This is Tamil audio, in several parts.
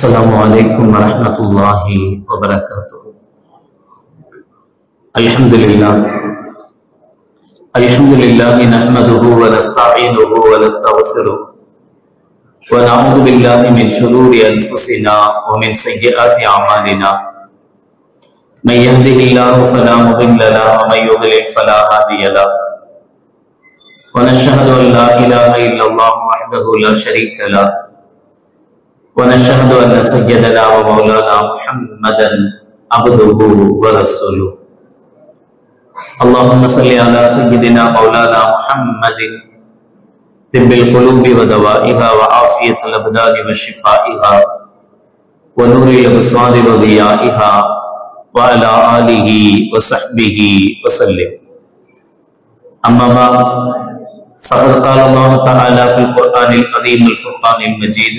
السلام عليكم ورحمة الله وبركاته. الحمد لله نحمده ونستعينه ونستغفره ونعوذ بالله من شرور أنفسنا ومن سيئات أعمالنا. من يهده الله فلا مضل له ومن يضلل فلا هادي له. ونشهد أن لا إله إلا الله وحده لا شريك له ونشهد أن سيدنا ومولانا محمدا عبده ورسوله. اللهم صل على سيدنا مولانا محمد طب القلوب ودوائها وعافية الأبدان وشفائها ونور الأبصار وضيائها وعلى آله وصحبه وسلم. أما بعد فقد قال الله تعالى في القرآن العظيم الفرقان المجيد: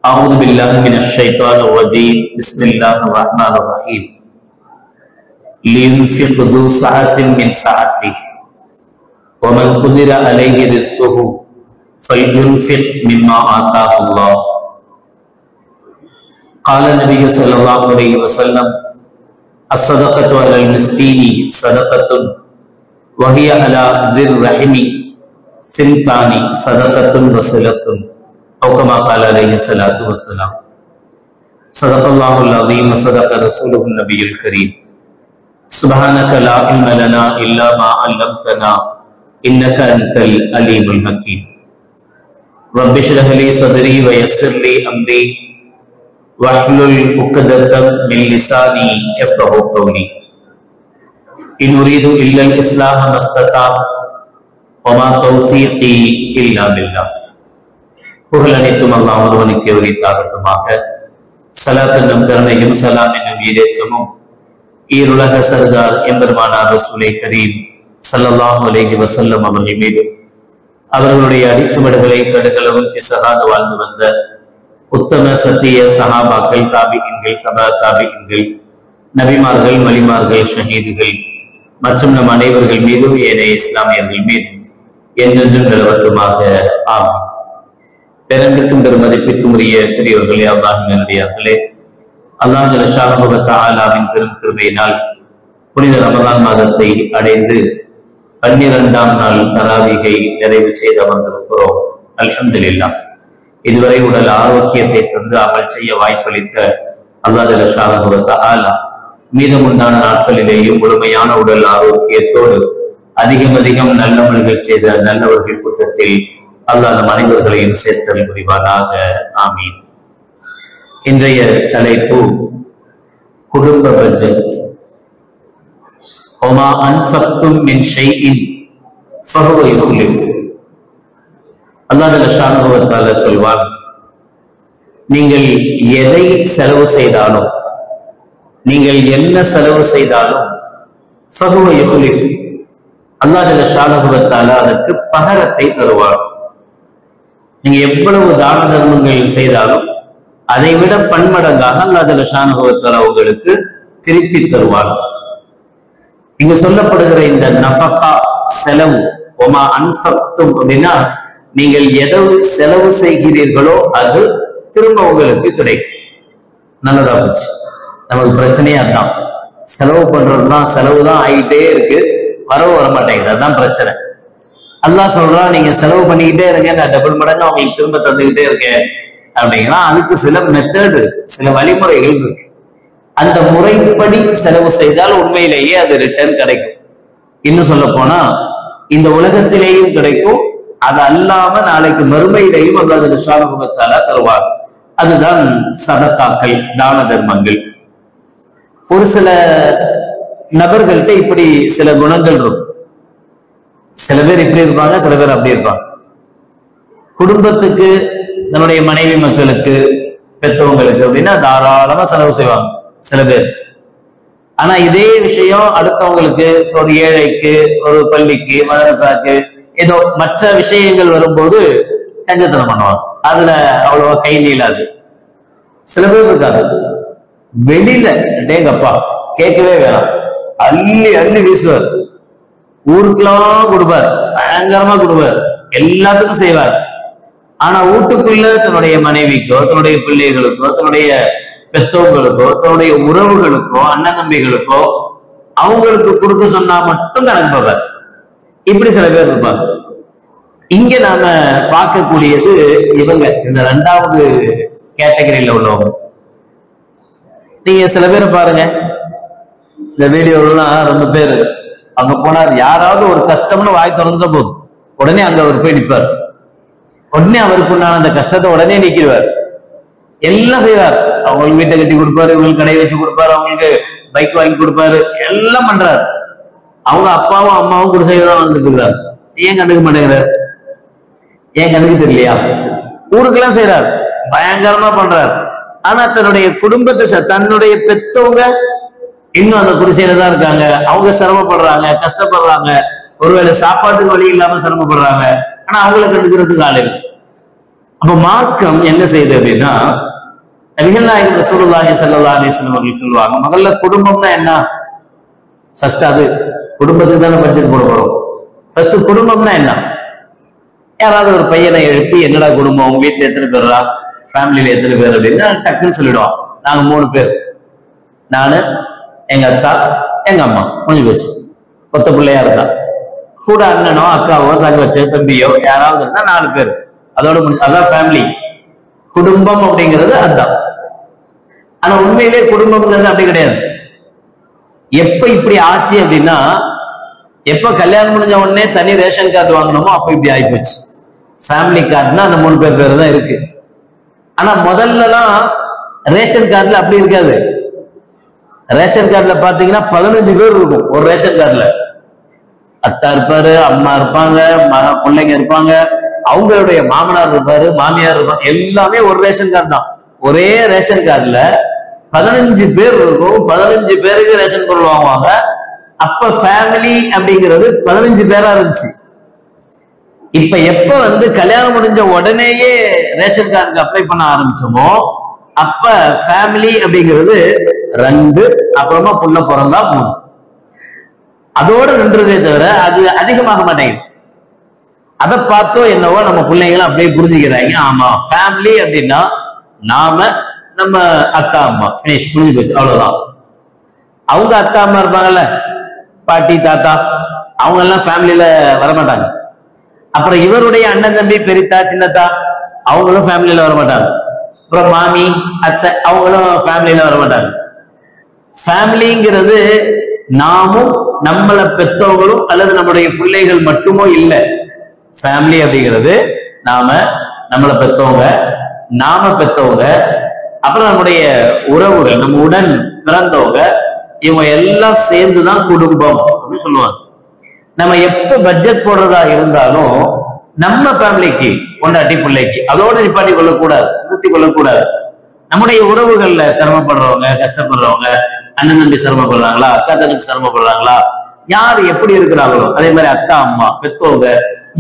أعوذ بالله من الشيطان الرجيم بسم الله الرحمن الرحيم. لينفق ذو سعة من سعته ومن قدر عليه رزقه فلينفق مما آتاه الله. قال النبي صلى الله عليه وسلم: الصدقة على المسكين صدقة وهي على ذي الرحم ثنتان صدقة وصلة أو كما قال عليه الصلاة والسلام. صدق الله العظيم وصدق رسوله النبي الكريم. سبحانك لا علم لنا إلا ما علمتنا إنك أنت العليم الحكيم. رب اشرح لي صدري ويسر لي أمري واحلل عقدة من لساني يفقهوا قولي. إن أريد إلا الإصلاح ما استطعت وما توفيقي إلا بالله. புகழ் அனைத்தும் அல்லாஹ் ஒருவனுக்கு உரித்தாகட்டுமாக. ஸலாத் என்னும் கருணையும் சலாம் என்னும் ஈடேற்றமும் ஈருலக சர்தார் எம்பெருமானார் ரசூலை கரீம் ஸல்லல்லாஹு அலைஹி வஸல்லம் அவர்கள் மீது, அவர்களுடைய அடிச்சுவடுகளை கடுகளவும் பிசகாது வாழ்ந்து வந்த உத்தம சத்திய சஹாபாக்கள், தாபிஈன்கள், தபா தாபிஈன்கள், நபிமார்கள், வலிமார்கள், ஷஹீதுகள் மற்றும் நம் அனைவர்கள் மீதும் ஏனைய இஸ்லாமியர்கள் மீதும் என்றென்றும் நிலவட்டுமாக. ஆமீன். பேரன்பிற்கும் பெருமதிப்பிற்கும் உரிய பெரியவர்களே, அல்லாஹ்வின் நல்லடியார்களே, அல்லாஹ் ஜல்ல ஷானஹு வ தஆலாவின் பெரும் கிருபையினால் புனித ரமலான் மாதத்தை அடைந்து 12ஆம் நாள் தராவீகை நிறைவு செய்து அமர்ந்திருக்கிறோம். அல்ஹம்துலில்லாஹ். இதுவரை உடல் ஆரோக்கியத்தை தந்து அமல் செய்ய வாய்ப்பளித்த அல்லாஹ் ஜல்ல ஷானஹு வ தஆலா மீதமுண்டான நாட்களிலேயும் முழுமையான உடல் ஆரோக்கியத்தோடு அதிகம் நல்லமல்கள் செய்த நல்லவர்கள் கூட்டத்தில் அல்லாஹ் நம் அனைவர்களையும் சேர்த்தல் புரிவானாக. ஆமீன். இன்றைய தலைப்பு குடும்ப பட்ஜெட். ஒமா அன்ஃபக்தும் மின் ஷைஇன் ஃபஹுவ யுக்லிஃபு. அல்லாஹ் ஜல்ல ஷானஹு வ தஆலா சொல்வார், நீங்கள் எதை செலவு செய்தாலும், நீங்கள் என்ன செலவு செய்தாலும் ஃபஹுவ யுக்லிஃபு, அல்லாஹ் ஜல்ல ஷானஹு வ தஆலா அதற்கு பகரத்தை தருவார். நீங்க எவ்வளவு தான தர்மங்கள் செய்தாலும் அதை விட பன்மடங்காக அல்லாஹ் ஜல்ல ஷானஹு வ தஆலா உங்களுக்கு திருப்பி தருவார். இங்க சொல்லப்படுகிற இந்த நஃபகா, செலவு, ஒமா அன்ஃபக்தும் அப்படின்னா நீங்கள் எதவு செலவு செய்கிறீர்களோ அது திரும்ப உங்களுக்கு கிடைக்கும். நல்லதா போச்சு. நமக்கு பிரச்சனையே அதான், செலவு பண்றதுதான், செலவு தான் ஆகிட்டே இருக்கு, வரவு வர மாட்டேங்குது, அதுதான் பிரச்சனை. அல்லாஹ் சொல்றான், நீங்க செலவு பண்ணிக்கிட்டே இருங்க, நான் டபுள் மடங்கு அவங்களுக்கு திரும்ப தந்துகிட்டே இருக்கேன் அப்படிங்கன்னா அதுக்கு சில மெத்தட் இருக்கு, சில வழிமுறைகள் இருக்கு. அந்த முறைப்படி செலவு செய்தால் உண்மையிலேயே அது ரிட்டர்ன் கிடைக்கும். இன்னும் சொல்ல போனா இந்த உலகத்திலேயும் கிடைக்கும், அது அல்லாம நாளைக்கு மறுமையிலேயும் அல்லாஹ் ஸுப்ஹானஹு வ தஆலா தருவார். அதுதான் சதகாக்கள், தான தர்மங்கள். ஒரு சில நபர்கள்ட்ட இப்படி சில குணங்கள் இருக்கும். சில பேர் இப்படி இருப்பாங்க, சில பேர் அப்படி இருப்பாங்க. குடும்பத்துக்கு, நம்முடைய மனைவி மக்களுக்கு, பெற்றவங்களுக்கு அப்படின்னா தாராளமா செலவு செய்வாங்க சில பேர். ஆனா இதே விஷயம் அடுத்தவங்களுக்கு, ஒரு ஏழைக்கு, ஒரு பள்ளிக்கு, மதரசாக்கு, ஏதோ மற்ற விஷயங்கள் வரும்போது கஞ்சத்தனம் பண்ணுவாங்க. அதுல அவ்வளவா கை நீளாது. சில பேர் இருக்காது, வெளியில டேங்கப்பா கேட்கவே வேணாம், அள்ளி அள்ளி வீசுவார், ஊருக்கெல்லாம் கொடுப்பார், பயங்கரமா கொடுப்பார், எல்லாத்துக்கும் செய்வார். ஆனா வீட்டுக்குள்ள தன்னுடைய மனைவிக்கோ, தன்னுடைய பிள்ளைகளுக்கோ, தன்னுடைய பெற்றோர்களுக்கோ, தன்னுடைய உறவுகளுக்கோ, அண்ணன் தம்பிகளுக்கோ அவங்களுக்கு கொடுக்க சொன்னா மட்டும் கணக்கு பார்ப்பார். இப்படி சில பேர் இருப்பாங்க. இங்க நாம பார்க்கக்கூடியது இவங்க இந்த 2வது கேட்டகரியில உள்ளவங்க. நீங்க சில பேரை பாருங்க, இந்த வீடியோலாம் ரொம்ப பேர் அங்க போனார், யாராவது ஒரு கஷ்டம்னு வாய் திறந்துட்ட போதும் உடனே அங்க அவர் போய் நிற்பார். உடனே அவருக்கு உண்டான அந்த கஷ்டத்தை உடனே நீக்கிடுவார். எல்லாம் செய்வார். அவங்களுக்கு வீட்டை கட்டி கொடுப்பாரு, இவங்களுக்கு கடையை வச்சு கொடுப்பாரு, அவங்களுக்கு பைக் வாங்கி கொடுப்பாரு, எல்லாம் பண்றாரு. அவங்க அப்பாவும் அம்மாவும் கூட செய்வதான் வந்துட்டு இருக்கிறார். ஏன் கண்டுக்க மாட்டேங்கிறார்? ஏன் கண்டுக்கு தெரியலையா? ஊருக்கெல்லாம் செய்யறாரு, பயங்கரமா பண்றாரு. ஆனா தன்னுடைய குடும்பத்தை, தன்னுடைய பெத்தவங்க இன்னும் அந்த குடிசையில தான் இருக்காங்க. அவங்க சிரமப்படுறாங்க, கஷ்டப்படுறாங்க, ஒருவேளை சாப்பாட்டுக்கு வழி இல்லாம சிரமப்படுறாங்க. ஆனா அவங்களை கண்டுக்கிறதுக்கு ஆள் இல்லை. அப்ப மார்க்கம் என்ன செய்யுது அப்படின்னா, நபிகள் நாயகம் ரசூலுல்லாஹி ஸல்லல்லாஹு அலைஹி வஸல்லம் அவர்கள் சொல்லுவாங்க, முதல்ல குடும்பம்னா என்ன? ஃபர்ஸ்ட் அது குடும்பத்துக்கு தானே பட்ஜெட் போட போறோம். ஃபர்ஸ்ட் குடும்பம்னா என்ன? யாராவது ஒரு பையனை எழுப்பி, என்னடா குடும்பம், உங்க வீட்டுல எத்தனை பேரா, ஃபேமிலியில எத்தனை பேர் அப்படின்னா டக்குன்னு சொல்லிடுவான். நாங்க 3 பேர், நானு, எங்க அத்தா, எங்க அம்மா, கொஞ்சம் பேசு. ஒத்த பிள்ளையா இருந்தா கூட அண்ணனோ அக்காவோ தங்கச்சோ தம்பியோ யாராவது இருந்தா 4 பேர், அதோட முடிஞ்சு. அதான் ஃபேமிலி. குடும்பம் அப்படிங்கிறது அதுதான். ஆனா உண்மையிலே குடும்பம்ங்கிறது அப்படி கிடையாது. எப்ப இப்படி ஆச்சு அப்படின்னா, எப்ப கல்யாணம் முடிஞ்ச உடனே தனி ரேஷன் கார்டு வாங்கணுமோ அப்ப இப்படி ஆயிப்போச்சு. ஃபேமிலி கார்டுனா அந்த 3 பேர் தான் இருக்கு. ஆனா முதல்லலாம் ரேஷன் கார்டுல அப்படி இருக்காது. ரேஷன் கார்டுல பாத்தீங்கன்னா 15 பேர் இருக்கும் ஒரு ரேஷன் கார்டுல. அத்தா இருப்பாரு, அம்மா இருப்பாங்க, பிள்ளைங்க இருப்பாங்க, அவங்களுடைய மாமனார் இருப்பாரு, மாமியார் இருப்பாங்க, எல்லாமே ஒரு ரேஷன் கார்டு தான். ஒரே ரேஷன் கார்டுல 15 பேர் இருக்கும். 15 பேருக்கு ரேஷன் பொருள் வாங்குவாங்க. அப்ப ஃபேமிலி அப்படிங்கிறது 15 பேரா இருந்துச்சு. இப்ப எப்ப கல்யாணம் முடிஞ்ச உடனேயே ரேஷன் கார்டுக்கு அப்ளை பண்ண ஆரம்பிச்சோமோ அப்ப ஃபேமிலி அப்படிங்கிறது 2, அப்புறமா புள்ள பிறந்தா 3, அதோட நின்றதே தவிர அது அதிகமாக மாட்டேங்குது. அதை பார்த்தோ என்னவோ நம்ம பிள்ளைங்களும் அப்படியே புரிஞ்சுக்கிறாங்க. ஆமா, ஃபேமிலி அப்படின்னா நாம, நம்ம அத்தா அம்மா, பினிஷ், புரிஞ்சு போச்சு, அவ்வளவுதான். அவங்க அத்தா அம்மா இருப்பாங்கல்ல, பாட்டி தாத்தா, அவங்க எல்லாம் ஃபேமிலியில வரமாட்டாங்க. அப்புறம் இவருடைய அண்ணன் தம்பி, பெரியத்தா சின்னத்தா, அவங்களும் ஃபேமிலியில வரமாட்டாங்க. அப்புறம் மாமி அத்தை, அவங்களும் ஃபேமிலியில வரமாட்டாங்க. ஃபேமிலிங்கிறது நாமும் நம்மளை பெற்றவங்களும் அல்லது நம்முடைய பிள்ளைகள் மட்டுமோ இல்லை. ஃபேமிலி அப்படிங்கிறது நாம, நம்மளை பெற்றவங்க, நாம பெற்றவங்க, அப்புறம் நம்முடைய உறவுகள், நம்ம உடன் பிறந்தவங்க, இவங்க எல்லாம் சேர்ந்துதான் குடும்பம் அப்படின்னு சொல்லுவாங்க. நம்ம எப்ப பட்ஜெட் போடுறதா இருந்தாலும் நம்ம ஃபேமிலிக்கு, கொண்டாட்டி பிள்ளைக்கு அதோட நிப்பாட்டி கொள்ளக்கூடாது, நிறுத்தி கொள்ளக்கூடாது. நம்முடைய உறவுகள்ல சிரமப்படுறவங்க, கஷ்டப்படுறவங்க, அண்ணன் தம்பி சிரமப்படுறாங்களா, அக்கா தங்கச்சி சிரமப்படுறாங்களா, யார் எப்படி இருக்கிறாங்களோ அதே மாதிரி அத்தா அம்மா பெற்றவங்க,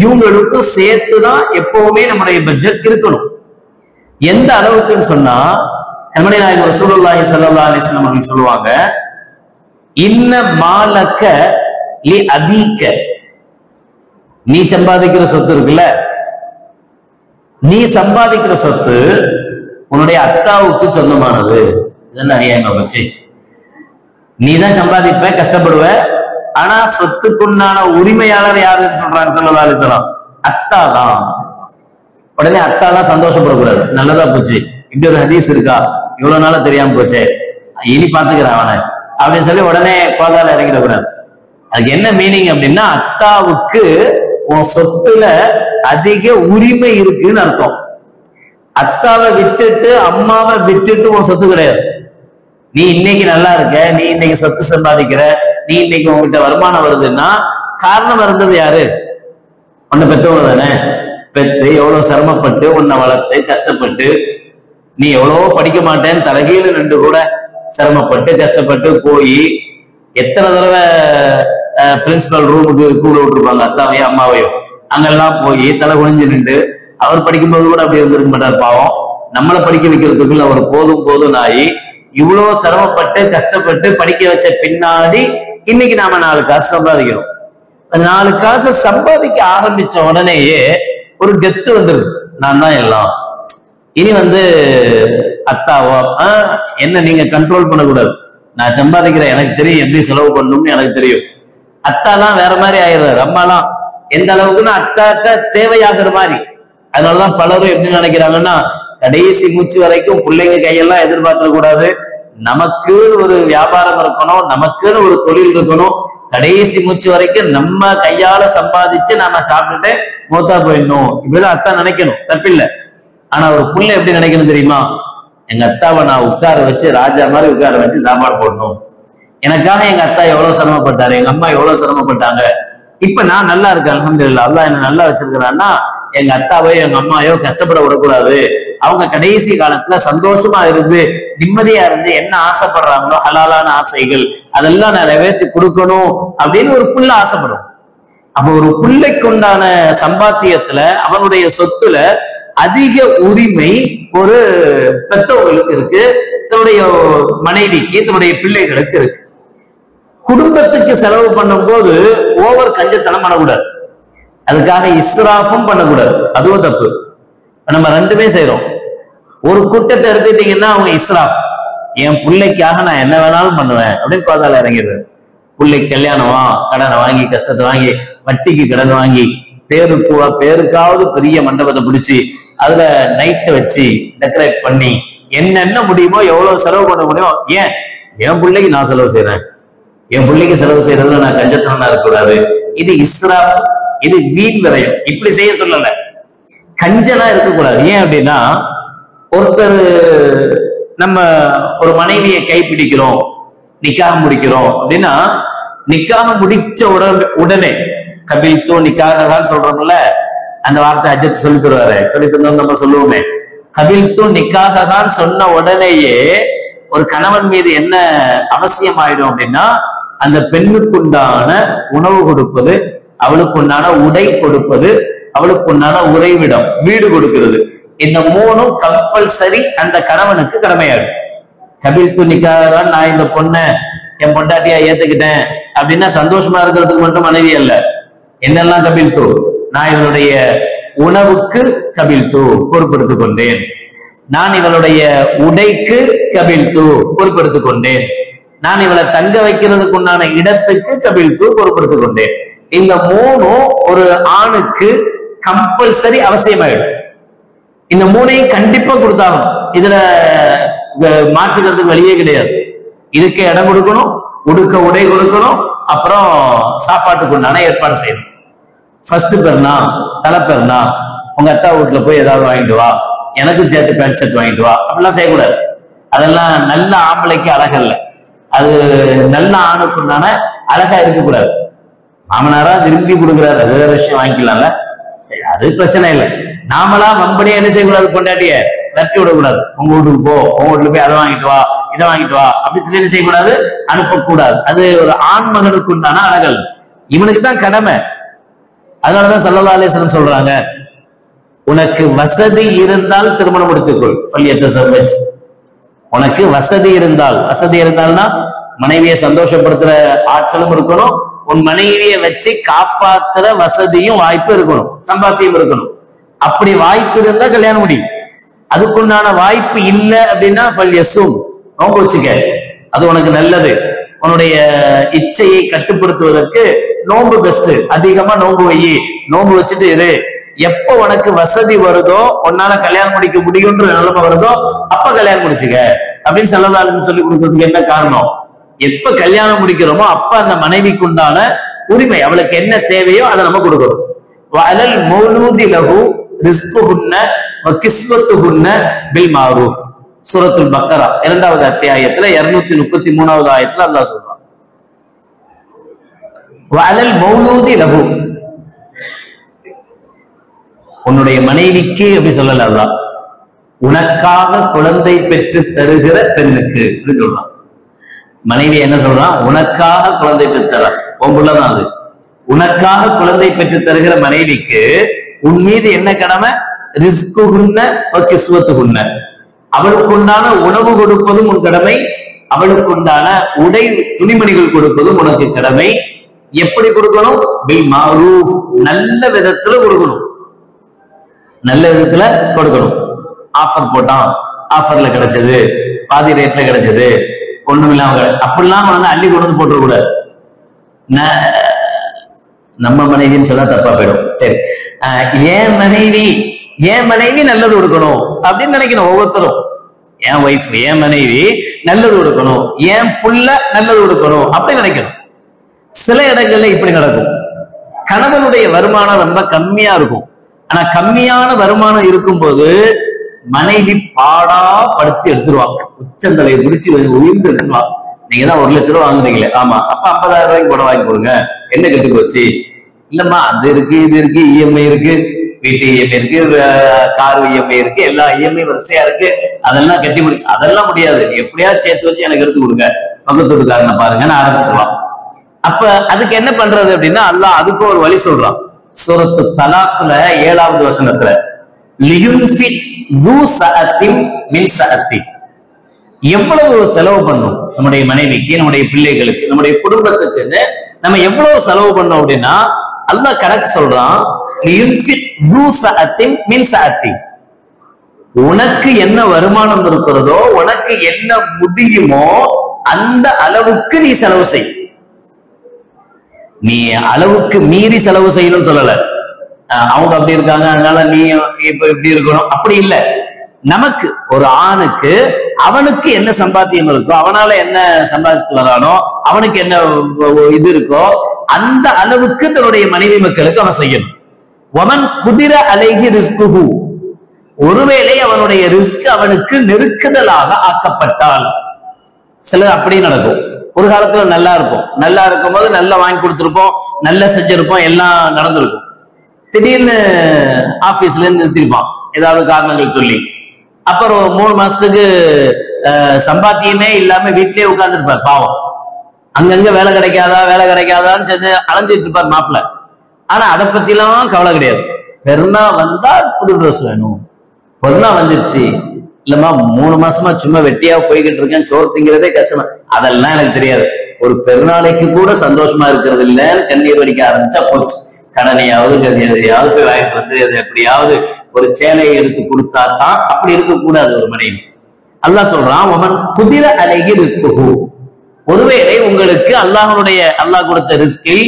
இவங்களுக்கும் சேர்த்துதான் எப்பவுமே நம்முடைய பட்ஜெட் இருக்கணும். எந்த அளவுக்குன்னு சொன்னா, நம்முடைய நாயகம் ரசூலுல்லாஹி ஸல்லல்லாஹு அலைஹி வஸல்லம் அவங்க சொல்லுவாங்க, இன்ன மாலக்க லி அபீக்க, நீ சம்பாதிக்கிற சொத்து இருக்குல்ல, நீ சம்பாதிக்கிற சொத்து உன்னுடைய அத்தாவுக்கு சொந்தமானது. இதெல்லாம் அநியாயமா போச்சு. நீ தான் சம்பாதிப்ப, கஷ்டப்படுவ, ஆனா சொத்துக்குண்டான உரிமையாளர் யாருன்னு சொல்றாங்க ஸல்லல்லாஹு அலைஹி வஸல்லம்? அத்தா தான். உடனே அத்தா தான் சந்தோஷப்படக்கூடாது. நல்லதா போச்சு, இப்படி ஒரு ஹதீஸ் இருக்கா, இவ்வளவு நாளா தெரியாம போச்சே, இனி பாத்துக்கிறான் அவனை அப்படின்னு சொல்லி உடனே கோதால இறங்கிடக்கூடாது. அதுக்கு என்ன மீனிங் அப்படின்னா, அத்தாவுக்கு உன் சொத்துல அதிக உரிமை இருக்குன்னு அர்த்தம். அத்தாவை விட்டுட்டு அம்மாவை விட்டுட்டு உன் சொத்து கிடையாது. நீ இன்னைக்கு நல்லா இருக்க, நீ இன்னைக்கு சொத்து சம்பாதிக்கிற, நீ இன்னைக்கு உங்ககிட்ட வருமானம் வருதுன்னா காரணம் இருந்தது யாரு? உன்னை பெற்றவங்க தானே. பெற்று எவ்வளவு சிரமப்பட்டு உன்னை வளர்த்து கஷ்டப்பட்டு, நீ எவ்வளவோ படிக்க மாட்டேன்னு தலைகீழ நின்று கூட சிரமப்பட்டு கஷ்டப்பட்டு போய், எத்தனை தடவை பிரின்சிபல் ரூமுக்கு கூட விட்டுருப்பாங்க அத்தாவையும் அம்மாவையும், அங்கெல்லாம் போய் தலை குனிஞ்சு நின்று, அவர் படிக்கும்போது கூட அப்படி இருந்திருக்க மாட்டார் பாவம். நம்மளை படிக்க வைக்கிறதுக்குள்ள அவர் போதும் போதும் ஆகி இவ்வளவு சிரமப்பட்டு கஷ்டப்பட்டு படிக்க வச்ச பின்னாடி இன்னைக்கு நாம 4 காசு சம்பாதிக்கிறோம். 4 காசு சம்பாதிக்க ஆரம்பிச்ச உடனேயே ஒரு கெத்து வந்துருது. நான் தான் எல்லாம். இனி அத்தாவோ என்ன நீங்க கண்ட்ரோல் பண்ணக்கூடாது. நான் சம்பாதிக்கிறேன், எனக்கு தெரியும் எப்படி செலவு பண்ணணும்னு எனக்கு தெரியும். அத்தாலாம் வேற மாதிரி ஆயிடுறாரு. அம்மாலாம் எந்த அளவுக்குன்னா அத்தாட்ட தேவையாகிற மாதிரி. அதனாலதான் பலரும் எப்படி நினைக்கிறாங்கன்னா, கடைசி மூச்சு வரைக்கும் பிள்ளைங்க கையெல்லாம் எதிர்பார்த்துட கூடாது, நமக்குன்னு ஒரு வியாபாரம் இருக்கணும், நமக்குன்னு ஒரு தொழில் இருக்கணும், கடைசி மூச்சு வரைக்கும் நம்ம கையால சம்பாதிச்சு நாம சாப்பிட்டுட்டு மூத்தா போயிடணும், இப்படிதான் அத்தா நினைக்கணும். தப்பில்லை. ஆனா ஒரு புள்ள எப்படி நினைக்கணும் தெரியுமா? எங்க அத்தாவை நான் உட்கார வச்சு ராஜா மாதிரி உட்கார வச்சு சாப்பாடு போடணும். எனக்காக எங்க அத்தா எவ்வளவு சிரமப்பட்டாரு, எங்க அம்மா எவ்வளவு சிரமப்பட்டாங்க. இப்ப நான் நல்லா இருக்கேன், அல்ஹம்துலில்லாஹ். அல்லாஹ் என்ன நல்லா வச்சிருக்கிறான்னா, எங்க அத்தாவையோ எங்க அம்மாவையோ கஷ்டப்பட விடக்கூடாது. அவங்க கடைசி காலத்துல சந்தோஷமா இருந்து நிம்மதியா இருந்து என்ன ஆசைப்படுறாங்களோ ஹலாலான ஆசைகள் அதெல்லாம் நிறைவேற்றி கொடுக்கணும் அப்படின்னு ஒரு புள்ள ஆசைப்படும். அப்ப ஒரு பிள்ளைக்கு உண்டான சம்பாத்தியத்துல அவனுடைய சொத்துல அதிக உரிமை ஒரு பெற்றவர்களுக்கு இருக்கு, தன்னுடைய மனைவிக்கு தன்னுடைய பிள்ளைகளுக்கு இருக்கு. குடும்பத்துக்கு செலவு பண்ணும் போது ஓவர் கஞ்சத்தனம் பண்ணக்கூடாது, அதுக்காக இஸ்ராஃபும் பண்ணக்கூடாது, அதுவும் தப்பு. நம்ம ரெண்டுமே செய்யறோம். ஒரு கூட்டத்தை எடுத்துட்டீங்கன்னா அவங்க இஸ்ராஃப், என் பிள்ளைக்காக நான் என்ன வேணாலும் பண்ணுவேன் அப்படின்னு கோதால இறங்கிடுறாரு. பிள்ளைக்கு கல்யாணமா கடனை வாங்கி கஷ்டத்தை வாங்கி வட்டிக்கு கடன் வாங்கி பேருக்காவது பெரிய மண்டபத்தை பிடிச்சி அதுல நைட்டை வச்சு டெக்கரேட் பண்ணி என்னென்ன முடியுமோ எவ்வளவு செலவு பண்ண முடியுமோ, ஏன் என் பிள்ளைக்கு நான் செலவு செய்யறேன், என் பிள்ளைக்கு செலவு செய்யறதுல நான் கஞ்சத்தனமா இருக்கக்கூடாது. இது இஸ்ராஃப், இது வீண் விரயம். இப்படி செய்ய சொல்லல, கஞ்சனா இருக்கக்கூடாது. ஏன் அப்படின்னா, ஒருத்தர் நம்ம ஒரு மனைவியை கைப்பிடிக்கிறோம், நிக்காக முடிக்கிறோம் அப்படின்னா, நிக்காக முடிச்ச உடனே கபில்தோ நிக்காகதான் சொல்றோம்ல, அந்த வார்த்தை அஜத் சொல்லி தருவாரு, சொல்லி தந்தோம் நம்ம சொல்லுவோமே. கபில்தோ நிக்காகதான் சொன்ன உடனேயே ஒரு கணவன் மீது என்ன அவசியம் ஆயிடும் அப்படின்னா, அந்த பெண்ணுக்குண்டான உணவு கொடுப்பது, அவளுக்குண்டான உடை கொடுப்பது, அவளுக்குண்டான உறைவிடம் வீடு கொடுக்கிறது, இந்த மூணும் கம்பல்சரி அந்த கணவனுக்கு கடமையாகும். கபில் துணிக்காக தான் நான் இந்த பொண்ணை என் பொண்டாட்டியா ஏத்துக்கிட்டேன் அப்படின்னா சந்தோஷமா இருக்கிறதுக்கு மட்டும் மனைவி அல்ல. என்னெல்லாம் கபில் தூ, நான் இவளுடைய உணவுக்கு கபில் தூ பொறுப்பெடுத்துக் கொண்டேன், நான் இவளுடைய உடைக்கு கபில் தூ பொறுப்பெடுத்துக் கொண்டேன், நான் இவளை தங்க வைக்கிறதுக்கு உண்டான இடத்துக்கு கபில் தூ பொறுப்பெடுத்துக் கொண்டேன். இந்த மூணும் ஒரு ஆணுக்கு கம்பல்சரி அவசியமாயிடும். இந்த மூணையும் கண்டிப்பா கொடுத்தாலும் இதுல மாற்றுக்கிறதுக்கு வழியே கிடையாது. இதுக்கு இடம் கொடுக்கணும், உடுக்க உடை கொடுக்கணும், அப்புறம் சாப்பாட்டுக்கு உண்டான ஏற்பாடு செய்யணும். ஃபர்ஸ்ட் பெருனா தலைப்பெருனா உங்க அத்தா வீட்டுல போய் ஏதாவது வாங்கிட்டு வா, எனக்கு சேர்த்து பேண்ட் ஷர்ட் வாங்கிட்டு வா, அப்படிலாம் செய்யக்கூடாது. அதெல்லாம் நல்ல ஆம்பளைக்கு அழகல்ல, அது நல்ல ஆணுக்குண்டான அழகா இருக்கக்கூடாது. மாமனாரா விரும்பி கொடுக்குறாரு, அது வேற விஷயம், வாங்கிக்கலாம்ல, சரி அது பிரச்சனை இல்லை. நாமளா வம்படியா என்ன செய்யக்கூடாது, பொண்டாட்டிய விரட்டி விடக்கூடாது. உங்க வீட்டுக்கு போ, உங்க வீட்டுல போய் அதை வாங்கிட்டு வா இதை வாங்கிட்டு வா அப்படி சொல்லி என்ன செய்யக்கூடாது, அனுப்பக்கூடாது. அது ஒரு ஆண் மகனுக்கு உண்டான அழகல், இவனுக்கு தான் கடமை. அதனாலதான் ஸல்லல்லாஹு அலைஹி வஸல்லம் சொல்றாங்க, உனக்கு வசதி இருந்தால் திருமணம் முடித்துக்கொள், ஃபல்யத்தஸவ்வஜ். உனக்கு வசதி இருந்தால், வசதி இருந்தால்னா மனைவியை சந்தோஷப்படுத்துற ஆற்றலும் இருக்கணும், உன் மனைவியை வச்சு காப்பாத்துற வசதியும் வாய்ப்பு இருக்கணும், சம்பாத்தியம் இருக்கணும். அப்படி வாய்ப்பு இருந்தா கல்யாணம் முடியும். அதுக்குண்டான வாய்ப்பு இல்லை அப்படின்னா ஃபல்யஸும், நோன்பு வச்சுக்க, அது உனக்கு நல்லது. உன்னுடைய இச்சையை கட்டுப்படுத்துவதற்கு நோன்பு பெஸ்ட். அதிகமா நோன்பு வை, நோன்பு வச்சுட்டு இரு. எப்ப உனக்கு வசதி வருதோ, உன்னால கல்யாணம் முடிக்க முடியும்ன்ற நிலைமை வருதோ அப்ப கல்யாணம் முடிச்சுக்க அப்படின்னு ஸல்லல்லாஹு அலைஹி வஸல்லம் சொல்லி கொடுக்கறதுக்கு என்ன காரணம்? எப்ப கல்யாணம் முடிக்கிறோமோ அப்ப அந்த மனைவிக்கு உண்டான உரிமை, அவளுக்கு என்ன தேவையோ அதை நம்ம கொடுக்கணும். வஅலல் மௌலூதி லஹு ரிஸ்குஹுன்ன வ கிஸ்வத்துஹுன்ன பில் மஅரூஃப். சூரத்துல் பக்கரா 2வது அத்தியாயத்துல 233வது ஆயத்துல அல்லாஹ் சொல்றான், வஅலல் மௌலூதி லஹு, உன்னுடைய மனைவிக்கு அப்படி சொல்லல அல்லாஹ், உனக்காக குழந்தை பெற்று தருகிற பெண்ணுக்கு அப்படின்னு சொல்றான். மனைவி என்ன சொல்றான், உனக்காக குழந்தை பெற்றா, உன் அது உனக்காக குழந்தை பெற்று தருகிற மனைவிக்கு உன் மீது என்ன கடமை, ரிஸ்குஹுன்ன வ கிஸ்வத்துஹுன்ன, அவளுக்குண்டான உணவு கொடுப்பதும் உன் கடமை, அவளுக்குண்டான உடை துணிமணிகள் கொடுப்பதும் உனக்கு கடமை. எப்படி கொடுக்கணும், பில் மஅரூஃப், நல்ல விதத்துல கொடுக்கணும். நல்ல விதத்துல கொடுக்கணும். ஆஃபர் போட்டான், ஆஃபர்ல கிடைச்சது, பாதி ரேட்ல கிடைச்சது, ஒண்ணுமில்லாம அப்படிலாம் அள்ளி கொண்டு வந்து போட்டுக்கூடாது. நம்ம மனைவின்னு சொன்னா தப்பா போயிடும். சரி, என் மனைவி நல்லது கொடுக்கணும் அப்படின்னு நினைக்கணும். ஒவ்வொருத்தரும் என் ஒய்ஃப், என் மனைவி நல்லது கொடுக்கணும், என் புள்ள நல்லது கொடுக்கணும் அப்படின்னு நினைக்கணும். சில இடங்கள்ல இப்படி நடக்கும். கணவனுடைய வருமானம் ரொம்ப கம்மியா இருக்கும். ஆனா கம்மியான வருமானம் இருக்கும்போது மனைவி பாடா படுத்தி எடுத்துருவாங்க. உச்சந்தலையை பிடிச்சி உயிர்ந்து எடுத்துருவாங்க. நீங்க தான் 1 லட்சம் ரூபாய் வாங்குறீங்களே, ஆமா, அப்ப 50,000 ரூபாய்க்கு பணம் வாங்கி கொடுங்க. என்ன கெட்டு போச்சு? இல்லம்மா, அது இருக்கு, இது இருக்கு, இஎம்ஐ இருக்கு, வீட்டு இஎம்ஐ இருக்கு, கார் இஎம்ஐ இருக்கு, எல்லா இஎம்ஐ வரிசையா இருக்கு, அதெல்லாம் கட்டி அதெல்லாம் முடியாது, எப்படியாவது சேர்த்து வச்சு எனக்கு எடுத்து கொடுங்க, பக்கத்து வீட்டுக்காரனை பாருங்கன்னு ஆரம்பிச்சிடலாம். அப்ப அதுக்கு என்ன பண்றது அப்படின்னா, அல்லாஹ் அதுக்கு ஒரு வழி சொல்றான். சூரத்து தலாக்ல 7வது வசனத்துல, லியுன்ஃபிக் து சஅத்தின் மின் சஅத்தி, எவ்வளவு செலவு பண்ணும் நம்முடைய மனைவிக்கு, நம்முடைய பிள்ளைகளுக்கு, நம்முடைய குடும்பத்துக்குன்னு நம்ம எவ்வளவு செலவு பண்ணோம் அப்படின்னா அல்லாஹ் கணக்கு சொல்றான். லியுன்ஃபிக் து சஅத்தின் மின் சஅத்தி, உனக்கு என்ன வருமானம் இருக்கிறதோ, உனக்கு என்ன முடியுமோ அந்த அளவுக்கு நீ செலவு செய். நீ அளவுக்கு மீறி செலவு செய்யணும்னு சொல்லல. அவங்க அப்படி இருக்காங்க அதனால நீ இப்ப இப்படி இருக்கணும் அப்படி இல்லை. நமக்கு ஒரு ஆணுக்கு அவனுக்கு என்ன சம்பாத்தியம் இருக்கோ, அவனால என்ன சம்பாதிச்சுட்டு வரானோ, அவனுக்கு என்ன இது இருக்கோ அந்த அளவுக்கு தன்னுடைய மனைவி மக்களுக்கு அவன் செய்யணும். வமன் குதிர அலைஹி ரிஸ்குஹு, ஒருவேளை அவனுடைய ரிஸ்க் அவனுக்கு நெருக்குதலாக ஆக்கப்பட்டால், சிலர் அப்படி நடக்கும். ஒரு காலத்துல நல்லா இருக்கும், நல்லா இருக்கும் போது நல்லா வாங்கி கொடுத்துருப்போம், நல்லா செஞ்சிருப்போம், எல்லாம் நடந்திருக்கும். திடீர்னு ஆபீஸ்ல நிறுத்திருப்பான் ஏதாவது காரணங்கள் சொல்லி. அப்புறம் 3 மாசத்துக்கு சம்பாத்தியமே இல்லாம வீட்லயே உட்கார்ந்துருப்பார் பாவம். அங்கங்க வேலை கிடைக்காதான்னு சேர்ந்து அலைஞ்சிட்டு இருப்பார் மாப்பிள்ள. ஆனா அதை பத்தி எல்லாம் கவலை கிடையாது. பெருநா வந்தா புது ட்ரெஸ் வேணும், பெருநா வந்துடுச்சு, இல்லம்மா 3 மாசமா சும்மா வெட்டியா போய்கிட்டு இருக்கேன், சோறு திங்கிறதே கஷ்டமா, அதெல்லாம் எனக்கு தெரியாது. ஒரு பெருநாளைக்கு கூட சந்தோஷமா இருக்கிறது இல்லைன்னு கண்ணீர் வடிக்க ஆரம்பிச்சா போச்சு. கடனையாவது எதையாவது போய் வாங்கிட்டு வந்து அது எப்படியாவது ஒரு சேலையை எடுத்து கொடுத்தா தான். அப்படி இருக்கக்கூடாது ஒரு மனைவி. அல்லாஹ் சொல்றான், ஒமன் குதிர அலைஹி ரிஸ்குஹு, ஒருவேளை உங்களுக்கு அல்லாஹ் கொடுத்த ரிஸ்கில்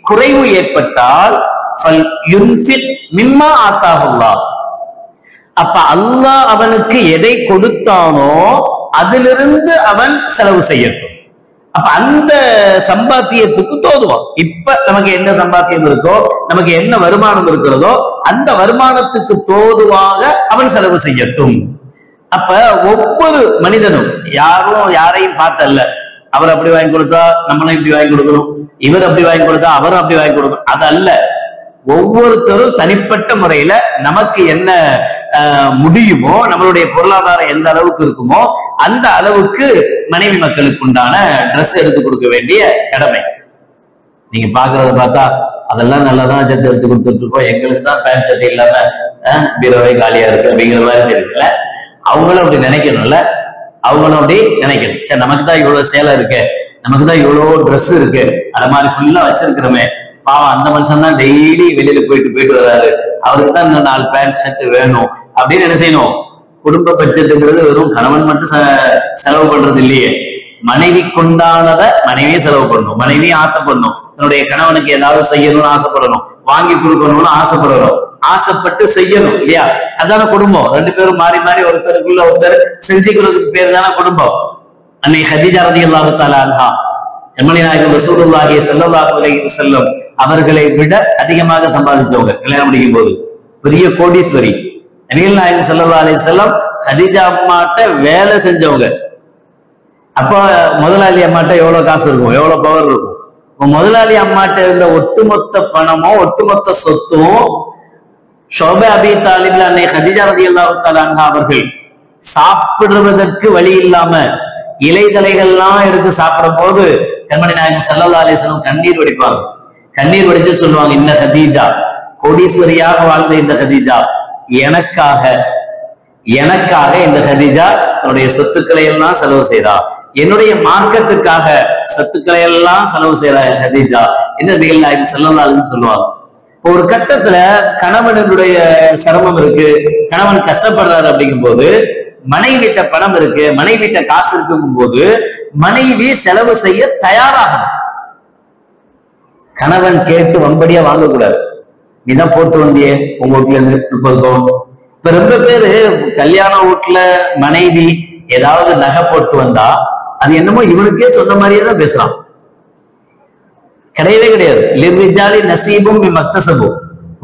குறைவு ஏற்பட்டால் ஃபல்யுன்ஃபிக் மிம்மா ஆத்தாஹுல்லாஹ், அப்ப அல்லாஹ் அவனுக்கு எதை கொடுத்தானோ அதிலிருந்து அவன் செலவு செய்யட்டும். அப்ப அந்த சம்பாத்தியத்துக்கு தோதுவான். இப்ப நமக்கு என்ன சம்பாத்தியம் இருக்கோ, நமக்கு என்ன வருமானம் இருக்கிறதோ அந்த வருமானத்துக்கு தோதுவாக அவன் செலவு செய்யட்டும். அப்ப ஒவ்வொரு மனிதனும் யாரையும் பார்த்தல்ல, அவர் அப்படி வாங்கி கொடுத்தா நம்மளும் இப்படி வாங்கி கொடுக்கணும், இவர் அப்படி வாங்கி கொடுத்தா அவரும் அப்படி வாங்கி கொடுக்கணும், அதல்ல. ஒவ்வொருத்தரும் தனிப்பட்ட முறையில நமக்கு என்ன முடியுமோ, நம்மளுடைய பொருளாதாரம் எந்த அளவுக்கு இருக்குமோ அந்த அளவுக்கு மனைவி மக்களுக்கு உண்டான ட்ரெஸ் எடுத்து கொடுக்க வேண்டிய கடமை. நீங்க பாக்குறத பார்த்தா அதெல்லாம் நல்லாதான் சட்டை எடுத்து கொடுத்துட்டு இருக்கோம், எங்களுக்கு தான் பேண்ட் சட்டை இல்லாம பீரோவே காலியா இருக்கு அப்படிங்கிற மாதிரி இருக்குல்ல. அவங்களும் அப்படி நினைக்கணும்ல, அவங்களும் அப்படி நினைக்கணும். சரி, நமக்கு தான் இவ்வளவு சேலை இருக்கு, நமக்கு தான் இவ்வளவு ட்ரெஸ் இருக்கு, அது மாதிரி ஃபுல்லா வச்சிருக்கிறோமே, பாவம் அந்த மனுஷன் தான் டெய்லி வெளியில போயிட்டு வர்றாரு, அவருக்கு தான் இன்னும் 4 பேண்ட் ஷர்ட் வேணும் அப்படின்னு என்ன செய்யணும். குடும்ப பட்ஜெட்டுங்கிறது வெறும் கணவன் மட்டும் செலவு பண்றது இல்லையே, மனைவி கொண்டானதை மனைவியே செலவு பண்ணணும், மனைவி ஆசைப்படணும், தன்னுடைய கணவனுக்கு ஏதாவது செய்யணும்னு ஆசைப்படணும், வாங்கி கொடுக்கணும்னு ஆசைப்படணும், ஆசைப்பட்டு செய்யணும் இல்லையா. அதான குடும்பம். 2 பேரும் மாறி மாறி ஒருத்தருக்குள்ள ஒருத்தர் செஞ்சுக்கிறதுக்கு பேர் தானே குடும்பம். அன்னை ஹதீஜா ரலியல்லாஹு தஆலா அன்ஹா, எம்மணி நாயகம் ரசூலுல்லாஹி ஸல்லல்லாஹு அலைஹி வஸல்லம் அவர்களை விட அதிகமாக சம்பாதிச்சவங்க. கல்யாணம் முடிக்கும் போது பெரிய கோடீஸ்வரி. நபிகள் நாயகம் ஸல்லல்லாஹு அலைஹி வஸல்லம் ஹதீஜா அம்மாட்ட வேலை செஞ்சவங்க. அப்ப முதலாளி அம்மாட்ட எவ்வளவு காசு இருக்கும், எவ்வளவு பவர் இருக்கும். முதலாளி அம்மாட்ட இருந்த ஒட்டுமொத்த பணமும் ஒட்டுமொத்த சொத்தும் ஷோபே அபி தாலிப்ல அன்னை ஹதீஜா ரலியல்லாஹு தஆலா அன்ஹா அவர்கள் சாப்பிடுவதற்கு வழி இல்லாம இலைதலைகள்லாம் எடுத்து சாப்பிடும் போது கண்மணி நாயகம் ஸல்லல்லாஹு அலைஹி வஸல்லம் கண்ணீர் வடிப்பாங்க. கண்ணீர் வடிச்சு சொல்லுவாங்க, இந்த ஹதீஜா, கோடீஸ்வரியாக வாழ்ந்த இந்த ஹதீஜா எனக்காக இந்த ஹதீஜா தன்னுடைய சொத்துக்களை எல்லாம் செலவு செய்றா, என்னுடைய மார்க்கத்துக்காக சொத்துக்களை எல்லாம் செலவு செய்யற ஹதீஜா என்று நபிகள் நாயகம் ஸல்லல்லாஹு அலைஹி வஸல்லம் சொல்லுவாங்க. ஒரு கட்டத்துல கணவனுடைய சிரமம் இருக்கு, கணவன் கஷ்டப்படுறாரு அப்படிங்கும் போது, மனைவிட்ட பணம் இருக்கு, மனைவிட்ட காசு இருக்குங்கும் போது மனைவி செலவு செய்ய தயாராகும். கணவன் கேட்டு வம்படியா வாங்கக்கூடாது. நீதான் போட்டு வந்தியே உங்க வீட்டுல இருந்து 30 பவுன். இப்ப ரொம்ப பேரு கல்யாண வீட்டுல மனைவி ஏதாவது நகை போட்டு வந்தா அது என்னமோ இவனுக்கே சொன்ன மாதிரியே தான் பேசுறான். கிடையவே கிடையாது. லிர்ரிஜாலி நசீபும் மிம்மக்தஸபு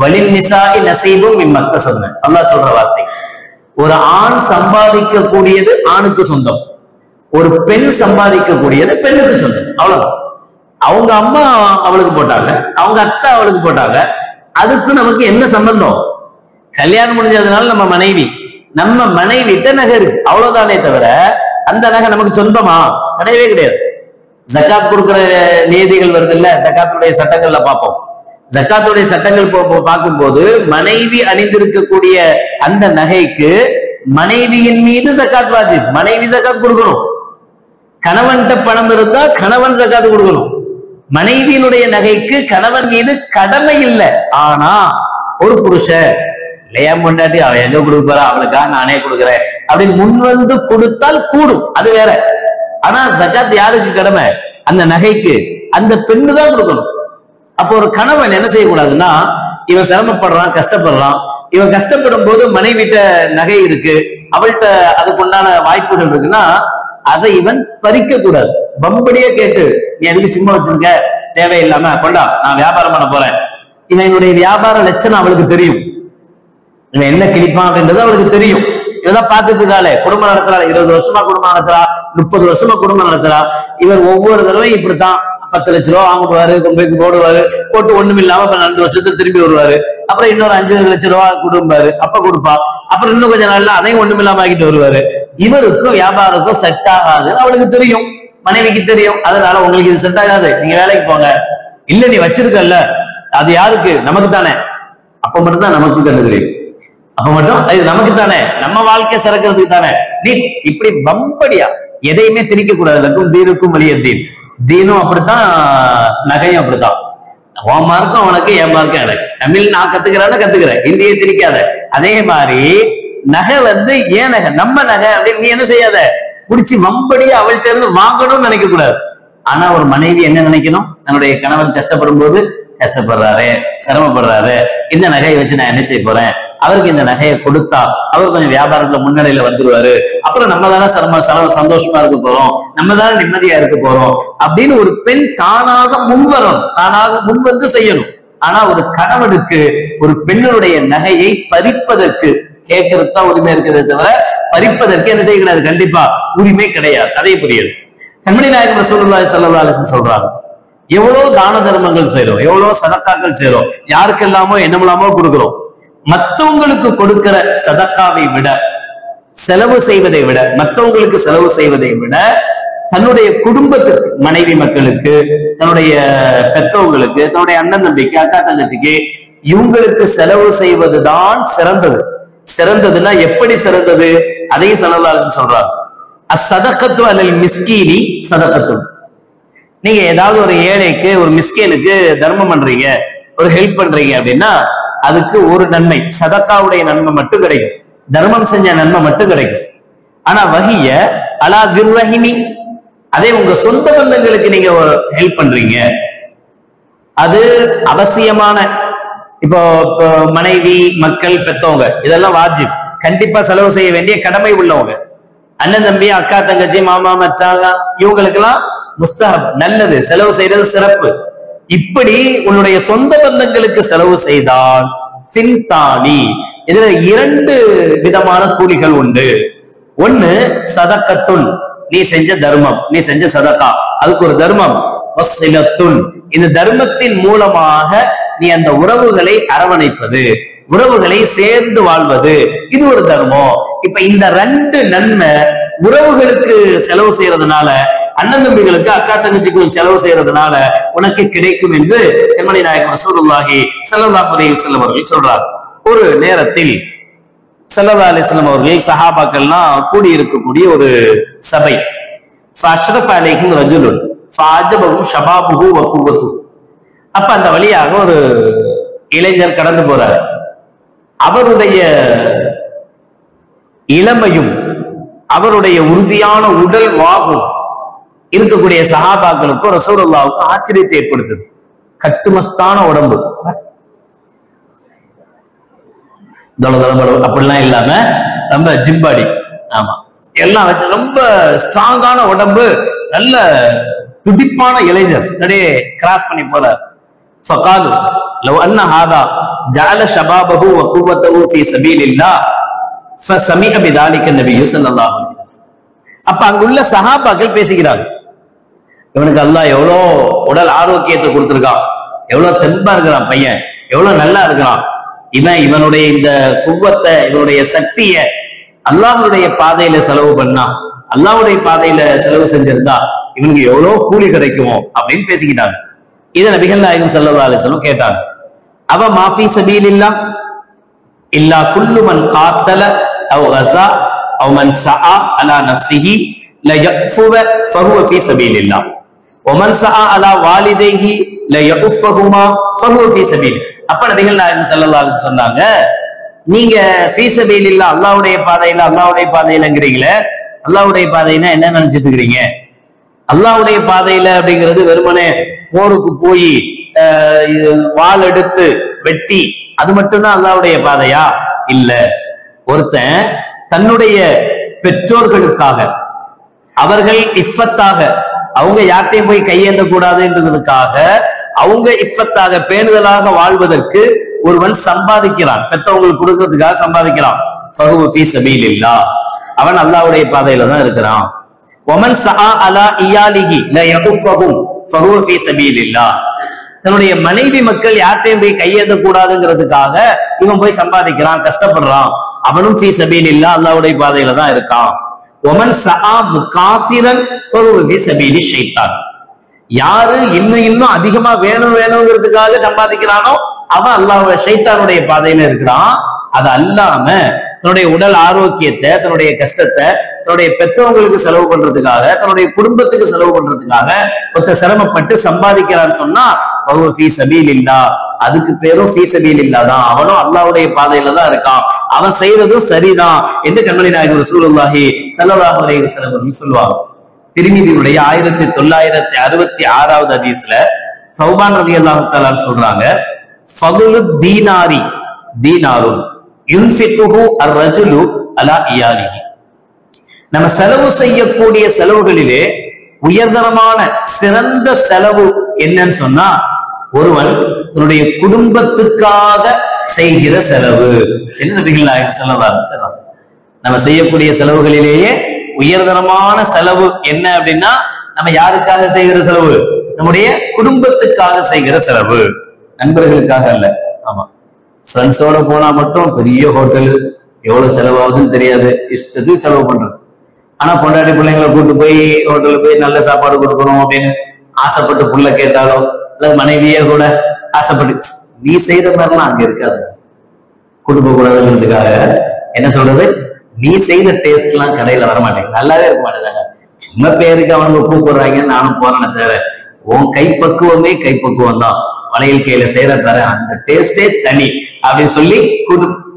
வலின் நிசாஇ நசீபும் மிம்மக்தஸப்ன அல்லாஹ் சொல்ற வார்த்தை. ஒரு ஆண் சம்பாதிக்க கூடியது ஆணுக்கு சொந்தம், ஒரு பெண் சம்பாதிக்க கூடியது பெண்ணுக்கு சொந்தம். அவ்வளவுதான். அவங்க அம்மா அவளுக்கு போட்டாங்க, அவங்க அத்தை அவளுக்கு போட்டாங்க, அதுக்கு நமக்கு என்ன சம்பந்தம்? கல்யாணம் முடிஞ்சதுனால நம்ம மனைவிட்ட நகை இருக்கு, அவ்வளவுதானே தவிர அந்த நகை நமக்கு சொந்தமா? கிடையவே கிடையாது. ஜக்காத் கொடுக்கிற நீதிகள் வருது இல்ல, ஜக்காத்துடைய சட்டங்கள்ல பார்ப்போம். ஜக்காத்துடைய சட்டங்கள் பார்க்கும்போது மனைவி அணிந்திருக்கக்கூடிய அந்த நகைக்கு மனைவியின் மீது ஜக்காத் வாஜிப், மனைவி ஜக்காத் கொடுக்கணும். கணவன்கிட்ட பணம் இருந்தா கணவன் ஜக்காத் கொடுக்கணும். மனைவியினுடைய நகைக்கு கணவன் மீது கடமை இல்லை. ஆனா ஒரு புருஷன் இல்லையா முன்னாடி அவன் எங்க கொடுப்பாரா, அவளுக்கா நானே கொடுக்குறேன் அப்படின்னு முன் வந்து கொடுத்தால் கூடும், அது வேற. ஆனா ஜக்காத் யாருக்கு கடமை? அந்த நகைக்கு அந்த பெண்ணு தான் கொடுக்கணும். அப்போ ஒரு கணவன் என்ன செய்யக்கூடாதுன்னா, இவன் சிரமப்படுறான், கஷ்டப்படுறான், இவன் கஷ்டப்படும் போது மனைவிட்ட நகை இருக்கு, அவள்கிட்ட அதுக்குண்டான வாய்ப்புகள் இருக்குன்னா அதை இவன் பறிக்க கூடாது. பம்படியே கேட்டு நீ எதுக்கு சும்மா வச்சிருக்க, தேவையில்லாம கொண்டா, நான் வியாபாரம் பண்ண போறேன். இவனுடைய வியாபார லட்சணம் அவளுக்கு தெரியும், இவன் என்ன கிழிப்பான் அப்படின்றது அவளுக்கு தெரியும். இவதான் பார்த்துட்டு இருக்காளே, குடும்பம் நடத்துறாள், 20 வருஷமா குடும்பம் நடத்துறா, 30 வருஷமா குடும்பம் நடத்துறா. இவர் ஒவ்வொரு தடவையும் இப்படித்தான் 10 லட்ச ரூபா வாங்குவாரு, கொண்டு போடுவாரு, போட்டு ஒண்ணும் இல்லாம 2 வருஷத்துக்கு திரும்பி வருவாரு. அப்புறம் இன்னொரு 5 லட்ச ரூபா கொடுப்பாரு, அப்ப கொடுப்பா. அப்புறம் இன்னும் கொஞ்சம் நாள்ல அதையும் ஒண்ணும் இல்லாம ஆகிட்டு வருவாரு. இவருக்கும் வியாபாரத்துக்கும் செட் ஆகாதுன்னு அவளுக்கு தெரியும், மனைவிக்கு தெரியும். அதனால உங்களுக்கு இது செட் ஆகாது, நீங்க வேலைக்கு போங்க. இல்ல நீ வச்சிருக்கல்ல, அது யாருக்கு? நமக்கு தானே. அப்ப மட்டும்தான் நமக்கு கண்டு தெரியும். அப்ப மட்டும் இது நமக்கு தானே, நம்ம வாழ்க்கை சிறக்கிறதுக்கு தானே. நீ இப்படி வம்படியா எதையுமே திணிக்க கூடாது. தீனுக்கும் வலிய தீன், தீனும் அப்படித்தான், நகையும் அப்படித்தான். உன் மார்க்கும் அவனுக்கு, என் மார்க்கும் எனக்கு. தமிழ் நான் கத்துக்கிறேன், இந்தியை திணிக்காத. அதே மாதிரி நகை ஏன் நகை, நம்ம நகை அப்படின்னு நீ என்ன செய்யாத, புடிச்சு வம்படியா அவள்கிட்ட இருந்து வாங்கணும்னு நினைக்க கூடாது. ஆனா ஒரு மனைவி என்ன நினைக்கணும்? தன்னுடைய கணவன் கஷ்டப்படும் போது, கஷ்டப்படுறாரு, சிரமப்படுறாரு, இந்த நகையை வச்சு நான் என்ன செய்ய போறேன், அவருக்கு இந்த நகையை கொடுத்தா அவர் கொஞ்சம் வியாபாரத்துல முன்னணியில வந்துருவாரு, அப்புறம் நம்ம தானே சந்தோஷமா இருக்க போறோம், நம்ம தானே நிம்மதியா இருக்க போறோம் அப்படின்னு ஒரு பெண் தானாக முன்வரணும், தானாக முன்வந்து செய்யணும். ஆனா ஒரு கணவனுக்கு ஒரு பெண்ணுடைய நகையை பறிப்பதற்கு கேட்கறது தான் உரிமை இருக்கிறதே தவிர பறிப்பதற்கு என்ன செய்யக்கூடாது, கண்டிப்பா உரிமை கிடையாது. அதே புரியுது. கண்மணி நாயகம் ரசூலுல்லாஹி ஸல்லல்லாஹு அலைஹி வஸல்லம் சொல்றாங்க, எவ்வளவு தான தர்மங்கள் செய்யறோம், எவ்வளவு சதக்காக்கள் செய்யறோம், யாருக்கெல்லாமோ என்னமெல்லாமோ கொடுக்கிறோம். மற்றவங்களுக்கு கொடுக்கிற சதக்காவை விட, செலவு செய்வதை விட, மற்றவங்களுக்கு செலவு செய்வதை விட தன்னுடைய குடும்பத்துக்கு, மனைவி மக்களுக்கு, தன்னுடைய பெற்றவங்களுக்கு, தன்னுடைய அண்ணன் தம்பிக்கு, அக்கா தங்கச்சிக்கு, இவங்களுக்கு செலவு செய்வதுதான் சிறந்தது. சிறந்ததுன்னா எப்படி சிறந்தது? அதையும் ஸல்லல்லாஹு அலைஹி வஸல்லம் சொல்றாங்க. அஸ்ஸதகத்து அலல் மிஸ்கீனி சதகத்து. நீங்க ஏதாவது ஒரு ஏழைக்கு, ஒரு மிஸ்கீனுக்கு தர்மம் பண்றீங்க, ஒரு ஹெல்ப் பண்றீங்க அப்படின்னா அதுக்கு ஒரு நன்மை, சதக்காவுடைய நன்மை மட்டும் கிடைக்கும், தர்மம் செஞ்ச நன்மை மட்டும் கிடைக்கும். ஆனா வஹிய அலா திர்ரஹிமி, அதே உங்க சொந்த பந்தங்களுக்கு நீங்க ஹெல்ப் பண்றீங்க, அது அவசியமான, இப்போ மனைவி மக்கள் பெத்தவங்க இதெல்லாம் வாஜிப், கண்டிப்பா செலவு செய்ய வேண்டிய கடமை உள்ளவங்க. அண்ணன் தம்பி, அக்கா தங்கச்சி, மாமா மச்சாங்க, இவங்களுக்கு எல்லாம் முஸ்தஹப், நல்லது, செலவு செய்யறது சிறப்பு. இப்படி உன்னுடைய சொந்த பந்தங்களுக்கு செலவு செய்தால் சிந்தானி, இதுல 2 விதமான கூலிகள் உண்டு. ஒண்ணு சதக்கத்துன், நீ செஞ்ச தர்மம், நீ செஞ்ச சதக்கா, அதுக்கு ஒரு தர்மம். வஸ்ஸிலத்துன், இந்த தர்மத்தின் மூலமாக நீ அந்த உறவுகளை அரவணைப்பது, உறவுகளை சேர்ந்து வாழ்வது, இது ஒரு தர்மம். இப்ப இந்த 2 நன்மை உறவுகளுக்கு செலவு செய்யறதுனால, அண்ணன் தம்பிகளுக்கு, அக்கா தங்கச்சிக்கு செலவு செய்யறதுனால உனக்கு கிடைக்கும் என்று கண்மணி நாயகம் ரசூலுல்லாஹி ஸல்லல்லாஹு அலைஹி வஸல்லம் அவர்கள் சொல்றார். ஒரு நேரத்தில் ஸல்லல்லாஹு அலைஹி வஸல்லம் அவர்கள் சஹாபாக்கள்லாம் கூடி இருக்கக்கூடிய ஒரு சபை. ஃபஅஷ்ரஃப அலைஹிம் ரஜுலுன் ஃபஅஜபஹு ஷபாபுஹு வ குவத்துஹு. அப்ப அந்த வழியாக ஒரு இளைஞர் கடந்து போறார். அவருடைய இளமையும் அவருடைய உறுதியான உடல் வாகும் இருக்கக்கூடிய சஹாபாக்களுக்கும் ரசூலுல்லாஹ்வுக்கும் ஆச்சரியத்தை ஏற்படுத்துது. கட்டுமஸ்தான உடம்பு, அப்படிலாம் இல்லாம ரொம்ப ஜிம்பாடி, ஆமா எல்லாம் வச்சு ரொம்ப ஸ்ட்ராங்கான உடம்பு, நல்ல துடிப்பான இளைஞர் அப்படியே கிராஸ் பண்ணி போறார். ஃபகாலு லவ் அன்ன ஹாதா ஜஅல ஷபாபஹு வ குவத்தஹு ஃபீ சபீலில்லாஹ் ஃபஸமிஅ பிதாலிக நபி ஸல்லல்லாஹு அலைஹி வஸல்லம். அப்ப அங்குள்ள சஹாபாக்கள் பேசுகிறாங்க, இவனுக்கு அல்லாஹ் எவ்வளோ உடல் ஆரோக்கியத்தை கொடுத்திருக்கான், எவ்வளவு தெம்பா இருக்கிறான் பையன், எவ்வளவு நல்லா இருக்கிறான், இவனுடைய இந்த குவத்தை, இவனுடைய சக்திய அல்லாஹ்வுடைய பாதையில செலவு பண்ணா, அல்லாஹ்வுடைய பாதையில செலவு செஞ்சிருந்தா இவனுக்கு எவ்வளவு கூலி கிடைக்குமோ அப்படின்னு பேசிக்கிட்டாங்க. இதை நபிகள் நாயகம் ஸல்லல்லாஹு அலைஹி வஸல்லம் கேட்டாங்க. அவ மாஃபி சபீலில்லாஹ் இல்லா குல்லு மன் காத்தல அவ் கஸா அவ் மன் சஆ அலா நஃப்ஸிஹி ல யக்ஃபுவ ஃபஹுவ ஃபீ சபீலில்லாஹ் வ மன் சஆ அலா வாலிதைஹி ல யக்ஃபுஹுமா ஃபஹுவ ஃபீ சபீல். அப்ப நபிகள் நாயகம் ஸல்லல்லாஹு அலைஹி வஸல்லம் சொன்னாங்க, நீங்க ஃபீ சபீலில்லாஹ் அல்லாஹ்வுடைய பாதையில, அல்லாஹ்வுடைய பாதையிலங்கறீங்களே, அல்லாஹ்வுடைய பாதைனா என்ன நினைச்சிட்டு இருக்கீங்க? அல்லாஹ்வுடைய பாதையில அப்படிங்கிறது வெறுமனே போருக்கு போய் வாள் எடுத்து வெட்டி அது மட்டும்தான் அல்லாஹ்வுடைய பாதையா? இல்ல. ஒருத்தன் தன்னுடைய பெற்றோர்களுக்காக, அவர்கள் இஃபத்தாக, அவங்க யார்ட்டையும் போய் கையேந்த கூடாதுன்றதுக்காக, அவங்க இஃபத்தாக பேணுதலாக வாழ்வதற்கு ஒருவன் சம்பாதிக்கிறான், பெற்றவங்களுக்கு கொடுக்கறதுக்காக சம்பாதிக்கிறான், ஃபஹுவ ஃபீ சபீலில்லாஹ், அவன் அல்லாஹ்வுடைய பாதையில தான் இருக்கிறான். வமன் சஆ அலா இயாலிஹி ல யகுஃபஹும் ஃபஹுவ ஃபீ சபீலில்லாஹ், தன்னுடைய மனைவி மக்கள் யார்ட்டையும் போய் கையேந்த கூடாதுங்கிறதுக்காக இவன் போய் சம்பாதிக்கிறான், கஷ்டப்படுறான், அவனும் ஃபீ சபீலில்லாஹ் அல்லாஹ்வுடைய பாதையில தான் இருக்கான். வமன் சஆ முகாத்திரன் ஃபஹுவ ஃபீ சபீலி ஷைத்தான், யாரு இன்னும் அதிகமா வேணுங்கிறதுக்காக சம்பாதிக்கிறானோ அவன் அல்லாஹ்வுடைய ஷைத்தானுடைய பாதையில இருக்கிறான். அது அல்லாம தன்னுடைய உடல் ஆரோக்கியத்தை, தன்னுடைய கஷ்டத்தை தன்னுடைய பெற்றவங்களுக்கு செலவு பண்றதுக்காக, தன்னுடைய குடும்பத்துக்கு செலவு பண்றதுக்காக ஒருத்த சிரமப்பட்டு சம்பாதிக்கிறான்னு சொன்னா ஃபஹுவ ஃபீ சபீலில்லாஹ், அதுக்கு பேரும் ஃபீ சபீலில்லாஹ் தான், அவனும் அல்லாஹ்வுடைய பாதையில தான் இருக்கான், அவன் செய்யறதும் சரிதான் என்று கண்மணி நாயகம் ரசூலுல்லாஹி ஸல்லல்லாஹு அலைஹி வஸல்லம் சொல்லுவாங்க. திர்மிதியுடைய 1966வது ஹதீஸ்ல சௌபான் ரலியல்லாஹு தஆலா சொல்றாங்க, ஃபதுலு தீனாரி தீனாரும் யுன்ஃபிகுஹு அர்-ரஜுலு அலா இயாலிஹி, நம்ம செலவு செய்யக்கூடிய செலவுகளிலே உயர்தரமான சிறந்த செலவு என்னன்னு சொன்னா ஒருவன் தன்னுடைய குடும்பத்துக்காக செய்கிற செலவு என்று நபிகள் நாயகம் ஸல்லல்லாஹு அலைஹி வஸல்லம். நம்ம செய்யக்கூடிய செலவுகளிலேயே உயர்தரமான செலவு என்ன அப்படின்னா நம்ம யாருக்காக செய்கிற செலவு? நம்முடைய குடும்பத்துக்காக செய்கிற செலவு, நண்பர்களுக்காக அல்ல. ஆமா, ஃப்ரெண்ட்ஸோட போனா மட்டும் பெரிய ஹோட்டலு, எவ்வளவு செலவாகுதுன்னு தெரியாது, இஷ்டத்துக்கு செலவு பண்றது. ஆனா பொண்டாட்டி பிள்ளைங்களை கூட்டு போய் ஹோட்டலுக்கு போய் நல்ல சாப்பாடு கொடுக்கணும் அப்படின்னு ஆசைப்பட்டு புள்ள கேட்டாலோ, அல்லது மனைவியே கூட ஆசைப்பட்டு, நீ செய்யற மாதிரிலாம் அங்க இருக்காது, கூட்டு போக கூடாதுங்கிறதுக்காக என்ன சொல்றது, நீ செய்த டேஸ்ட் எல்லாம் கடையில வரமாட்டேங்க, நல்லாவே இருக்க மாட்டேங்காங்க, சும்மா பேருக்கு அவனுக்கு கூப்பிடுறாங்கன்னு நானும் போறேன்னு தவிர உன் கைப்பக்குவமே கைப்பக்குவம் தான், வளையல் கையில செய்யற தர அந்த டேஸ்டே தனி அப்படின்னு சொல்லி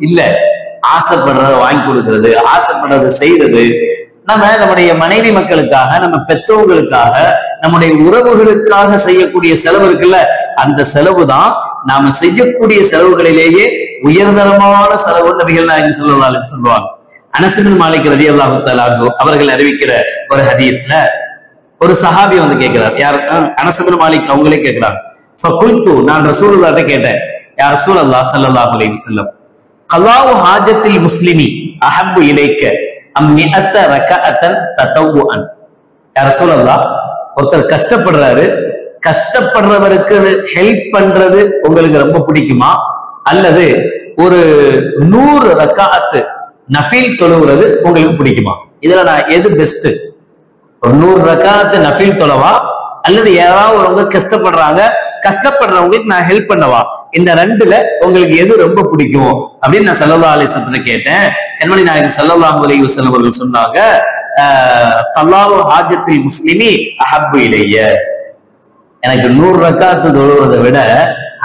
இல்ல, ஆசைப்படுறத வாங்கி கொடுக்கறது, ஆசைப்படுறத செய்யறது. நம்முடைய மனைவி மக்களுக்காக, நம்ம பெற்றோர்களுக்காக, நம்முடைய உறவுகளுக்காக செய்யக்கூடிய செலவு இருக்குல்ல, அந்த செலவு தான் நாம செய்யக்கூடிய செலவுகளிலேயே உயர்தரமான செலவு. நபிகள் நாயகம் ஸல்லல்லாஹு அலைஹி வஸல்லம் சொல்லுவாங்க. அனஸ் பின் மாலிக் ரலியல்லாஹு தஆலா அன்ஹு அவர்கள் அறிவிக்கிற ஒரு ஹதீஸ்ல ஒரு சஹாபி வந்து கேட்கிறார். யார்? அனஸ் பின் மாலிக் அவங்களே கேட்கிறாங்க. ஃபகுல்து, நான் ரசூலுல்லாஹ்ட்ட கேட்டேன், யா ரசூலல்லாஹ் ஸல்லல்லாஹு அலைஹி வஸல்லம், கலாஉ ஹாஜத்தில் முஸ்லிமி அஹப்பு இலைக்க அம் மிஅத்த ரகஅத்தன் ததவ்வுஅன். யா ரசூலல்லாஹ், ஒருத்தர் கஷ்டப்படுறாரு, கஷ்டப்படுறவருக்கு ஹெல்ப் பண்றது உங்களுக்கு ரொம்ப பிடிக்குமா, அல்லது ஒரு 100 ரகாஅத் நஃபில் தொழுகிறது உங்களுக்கு பிடிக்குமா? இதுல நான் எது பெஸ்ட்? ஒரு 100 ரகாஅத் நஃபில் தொழவா, அல்லது யாராவது ஒருவங்க கஷ்டப்படுறாங்க, கஷ்டப்படுறவங்களுக்கு நான் ஹெல்ப் பண்ணவா, இந்த ரெண்டுல உங்களுக்கு எது ரொம்ப பிடிக்கும் அப்படின்னு நான் ஸல்லல்லாஹு அலைஹி வஸல்லம் கேட்டேன். கண்மணி நாயகம் ஸல்லல்லாஹு அலைஹி வஸல்லம் அவர்கள் சொன்னாங்க, கலாஉ ஹாஜத்தில் முஸ்லிமி அஹப்பு இலைய, எனக்கு 100 ரகாஅத் தொழுவதை விட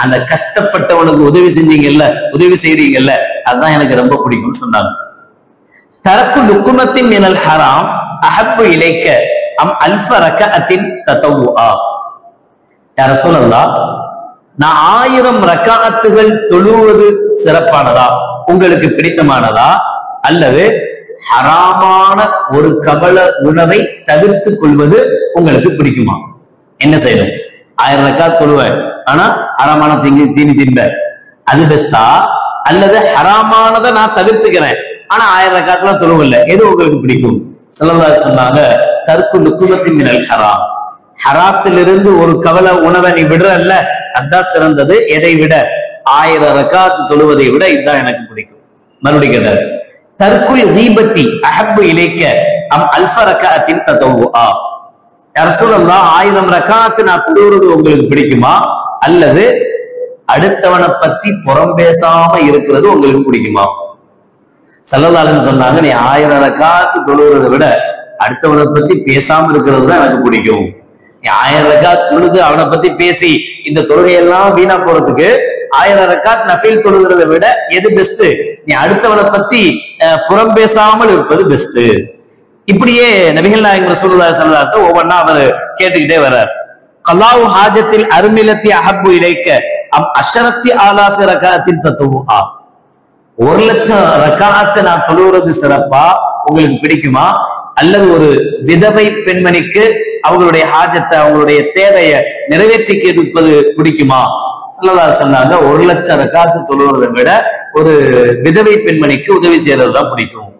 அந்த கஷ்டப்பட்டவனுக்கு உதவி செஞ்சீங்கல்ல, உதவி செய்றீங்கல்ல, அதுதான் எனக்கு ரொம்ப பிடிக்கும்னு சொன்னாங்க. தரக்கு லுக்குமத்தின் மினல் ஹராம் அஹப்பு இலைக்க அம் அல்ஃப ரகஅத்தின் ததவ்வுஆ. யா ரசூலல்லாஹ், நான் 1000 ரக்காத்துகள் தொழுவது சிறப்பானதா, உங்களுக்கு பிடித்தமானதா, அல்லது ஹராமான ஒரு கபல உணவை தவிர்த்து கொள்வது உங்களுக்கு பிடிக்குமா? என்ன செய்யணும்? 1000 ரக்காத் தொழுவேன், ஆனா ஹராமான தீனி தின்ப, அது பெஸ்டா, அல்லது ஹராமானதை நான் தவிர்த்துக்கிறேன் ஆனா 1000 ரக்காத்துல தொழுவல்ல, எது உங்களுக்கு பிடிக்கும்? ஸல்லல்லாஹு அலைஹி சொன்னாங்க, தர்க்கு லுக்குமத்தின் மினல் ஹராம், ஹராத்திலிருந்து ஒரு கவல உணவை நீ விடுறல்ல, அதான் சிறந்தது. எதை விட? 1000 ரக்காத் தொழுவதை விட இதுதான் எனக்கு பிடிக்கும். மறுபடியும் கேட்டார், தர்க்குல் ஹீபத்தி அஹப்பு இலைக்க அம் அல்ஃப ரகஅத்தின் ததவ்வுஆ. யா ரசூலல்லாஹ், 1000 ரக்காத் நான் தொழுவது உங்களுக்கு பிடிக்குமா, அல்லது அடுத்தவனை பத்தி புறம் பேசாம இருக்கிறது உங்களுக்கு பிடிக்குமா? ஸல்லல்லாஹு அலைஹி சொன்னாங்க, நீ 1000 ரக்காத் தொழுவதை விட அடுத்தவனை பத்தி பேசாம இருக்கிறது தான் எனக்கு பிடிக்கும். நீ 1000 ரக்காத் தொழுது அவனை பத்தி பேசி இந்த தொழுகையெல்லாம் வீணா போறதுக்கு 1000 ரக்காத் நஃபில் தொழுகிறதை விட எது பெஸ்ட்? நீ அடுத்தவனை பத்தி புறம் பேசாமல் இருப்பது பெஸ்ட். இப்படியே நபிகள் நாயகம் ரசூலுல்லாஹி ஸல்லல்லாஹு அலைஹி வஸல்லம் ஒவ்வொன்னா அவர் கேட்டுக்கிட்டே வர்றார். கலாவு ஹாஜத்தில் அருமிலத்தி அஹப்பு இலைக்க அம் அஷரத்தி ஆலாஃபி ரகாத்தின் ததவ்வுஆ. 1,00,000 ரக்காத்தை நான் தொழுகிறது சிறப்பா, உங்களுக்கு பிடிக்குமா, அல்லது ஒரு விதவை பெண்மணிக்கு அவங்களுடைய ஹாஜத்தை, அவங்களுடைய தேவையை நிறைவேற்றி கேட்பது பிடிக்குமா? ஸல்லல்லாஹு அலைஹி சொன்னாங்க, 1,00,000 ரக்காத்து தொழுவதை விட ஒரு விதவை பெண்மணிக்கு உதவி செய்யறது தான் பிடிக்கும்.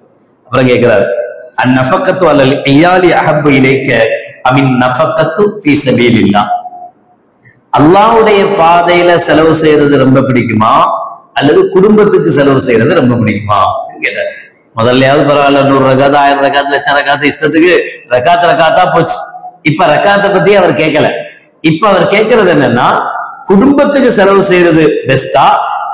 அப்புறம் கேட்கிறார், அந்நஃபகத்து அலல் இயாலி அஹப்பு இலைக்க அமின் நஃபகத்து ஃபீ ஸபீலில்லாஹ். அல்லாஹ்வுடைய பாதையில செலவு செய்யறது ரொம்ப பிடிக்குமா, அல்லது குடும்பத்துக்கு செலவு செய்யறது ரொம்ப பிடிக்குமா கேட்டார். முதல்லையாவது பரவாயில்ல, 100 ரக்காத் 1000 ரக்காத் 1,00,000 ரக்காத் இஷ்டத்துக்கு ரக்காத்தா போச்சு. இப்ப ரக்காத்தை பத்தி அவர் கேட்கல. இப்ப அவர் கேட்கறது என்னன்னா, குடும்பத்துக்கு செலவு செய்யறது பெஸ்டா,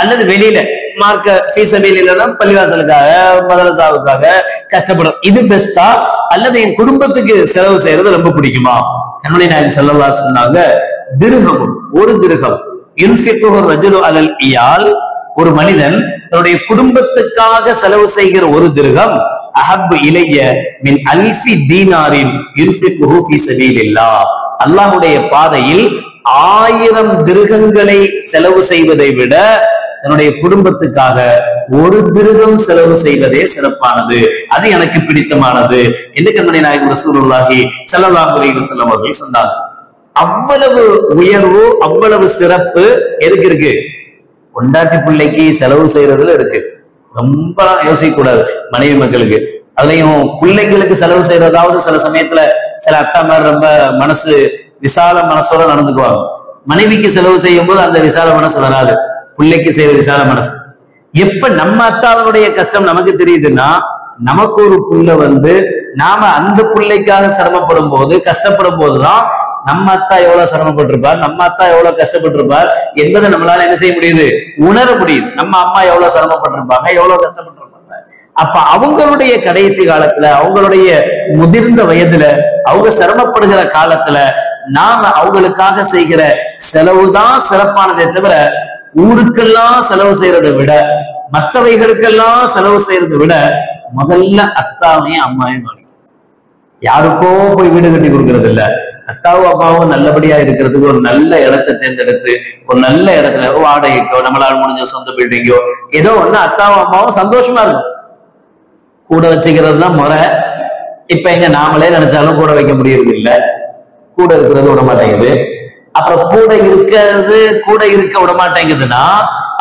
அல்லது வெளியில மார்க்க ஃபீ ஸபீலில்லாஹ் பள்ளிவாசலுக்காக மதரசாவுக்காக கஷ்டப்படும் இது பெஸ்டா, அல்லது என் குடும்பத்துக்கு செலவு செய்யறது ரொம்ப பிடிக்குமா? கண்மணி நாயகம் ஸல்லல்லாஹு அலைஹி சொன்னாங்க, திர்ஹம், ஒரு திர்ஹம், யுன்ஃபிகுஹு ரஜுலு அலல் இயால், ஒரு மனிதன் தன்னுடைய குடும்பத்துக்காக செலவு செய்கிற ஒரு திர்ஹம் அஹப்பு இலைய மின் அல்ஃபி தீனாரின் யுன்ஃபிகுஹு ஃபீ ஸபீலில்லாஹ். அல்லாஹ்வுடைய பாதையில் 1000 திர்ஹங்களை செலவு செய்வதை விட தன்னுடைய குடும்பத்துக்காக ஒரு திர்ஹம் செலவு செய்வதே சிறப்பானது, அது எனக்கு பிடித்தமானது என்று கண்மணி நாயகம் ரசூலுல்லாஹி ஸல்லல்லாஹு அலைஹி வஸல்லம் அவர்கள் சொன்னார். அவ்வளவு உயர்வு, அவ்வளவு சிறப்பு எதுக்கு இருக்கு? பொண்டாட்டி பிள்ளைக்கு செலவு செய்யறதுல இருக்கு. ரொம்ப யோசிக்க கூடாது மனைவி மக்களுக்கு. அதுலயும் பிள்ளைங்களுக்கு செலவு செய்யறதாவது சில சமயத்துல சில அத்தாமார் ரொம்ப மனசு விசால மனசோட நடந்துக்குவாங்க. மனைவிக்கு செலவு செய்யும் போது அந்த விசால மனசு வராது, பிள்ளைக்கு செய்யற விசால மனசு. எப்ப நம்ம அத்தாவனுடைய கஷ்டம் நமக்கு தெரியுதுன்னா, நமக்கு ஒரு புள்ள நாம அந்த பிள்ளைக்காக சிரமப்படும் போது, கஷ்டப்படும் போதுதான் நம்ம அத்தா எவ்வளவு சிரமப்பட்டிருப்பார், நம்ம அத்தா எவ்வளவு கஷ்டப்பட்டிருப்பார் என்பதை நம்மளால என்ன செய்ய முடியுது? உணர முடியுது. நம்ம அம்மா எவ்வளவு சிரமப்பட்டிருப்பாங்க, எவ்வளவு கஷ்டப்பட்டிருப்பாங்க. அப்ப அவங்களுடைய கடைசி காலத்துல, அவங்களுடைய முதிர்ந்த வயதுல, அவங்க சிரமப்படுகிற காலத்துல நாம அவங்களுக்காக செய்கிற செலவுதான் சிறப்பானதே தவிர, ஊருக்கெல்லாம் செலவு செய்யறதை விட, மற்றவைகளுக்கெல்லாம் செலவு செய்யறதை விட முதல்ல அத்தாவையும் அம்மாவையும் யாருக்கோ போய் வீடு கட்டி கொடுக்கறது இல்ல. அத்தாவும் அப்பாவும் நல்லபடியா இருக்கிறதுக்கு ஒரு நல்ல இடத்தை தேர்ந்தெடுத்து, ஒரு நல்ல இடத்துல வாடகைக்கோ, நம்மளால முடிஞ்ச சொந்த பில்டிங்கோ ஏதோ ஒண்ணு அத்தாவும் அம்மாவும் சந்தோஷமா இருக்கும். கூட வச்சுக்கிறது தான் முறை. இப்ப எங்க நாமளே நினைச்சாலும் கூட வைக்க முடியறது இல்ல, கூட இருக்கிறது விட மாட்டேங்குது. அப்புறம் கூட இருக்க விட மாட்டேங்குதுன்னா,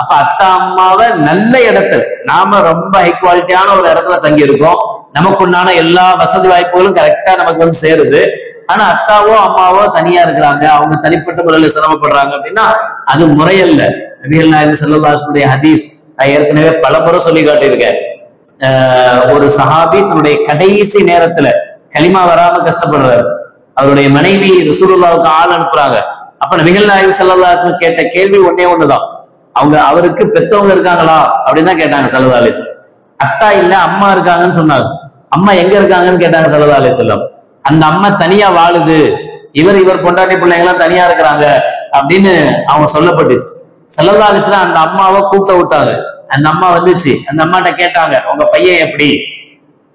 அப்ப அத்தா அம்மாவை நல்ல இடத்துல, நாம ரொம்ப ஹை குவாலிட்டியான ஒரு இடத்துல தங்கி இருக்கோம், நமக்கு உண்டான எல்லா வசதி வாய்ப்புகளும் கரெக்டா நமக்கு சேருது. ஆனா அத்தாவோ அம்மாவோ தனியா இருக்கிறாங்க, அவங்க தனிப்பட்ட முறையில சிரமப்படுறாங்க அப்படின்னா அது முறையல்ல. நபிகள் நாயகம் ஸல்லல்லாஹு அலைஹி வஸல்லம் ஹதீஸ் நான் ஏற்கனவே பலமுறை சொல்லி காட்டியிருக்கேன். ஒரு சஹாபி தன்னுடைய கடைசி நேரத்துல கலிமா வராம கஷ்டப்படுறாரு. அவருடைய மனைவி ரசூலுல்லாஹ்வுக்கு ஆள் அனுப்புறாங்க. அப்ப நபிகள் நாயகம் ஸல்லல்லாஹு அலைஹி வஸல்லம் கேட்ட கேள்வி ஒன்னே ஒண்ணுதான். அவருக்கு பெத்தவங்க இருக்காங்களா அப்படின்னு தான் கேட்டாங்க ஸல்லல்லாஹு அலைஹி வஸல்லம். அத்தா இல்ல அம்மா இருக்காங்கன்னு சொன்னாங்க. அம்மா எங்க இருக்காங்கன்னு கேட்டாங்க ஸல்லல்லாஹு அலைஹி வஸல்லம். அந்த அம்மா தனியா வாழுது, இவர் பொண்டாட்டி பிள்ளைங்க எல்லாம் தனியா இருக்கிறாங்க அப்படின்னு அவங்க சொல்லப்பட்டுச்சு. ஸல்லல்லாஹு அலைஹி வஸல்லம் அந்த அம்மாவை கூப்பிட்ட விட்டாங்க. அந்த அம்மா வந்துச்சு. அந்த அம்மாட்ட கேட்டாங்க, உங்க பையன் எப்படி?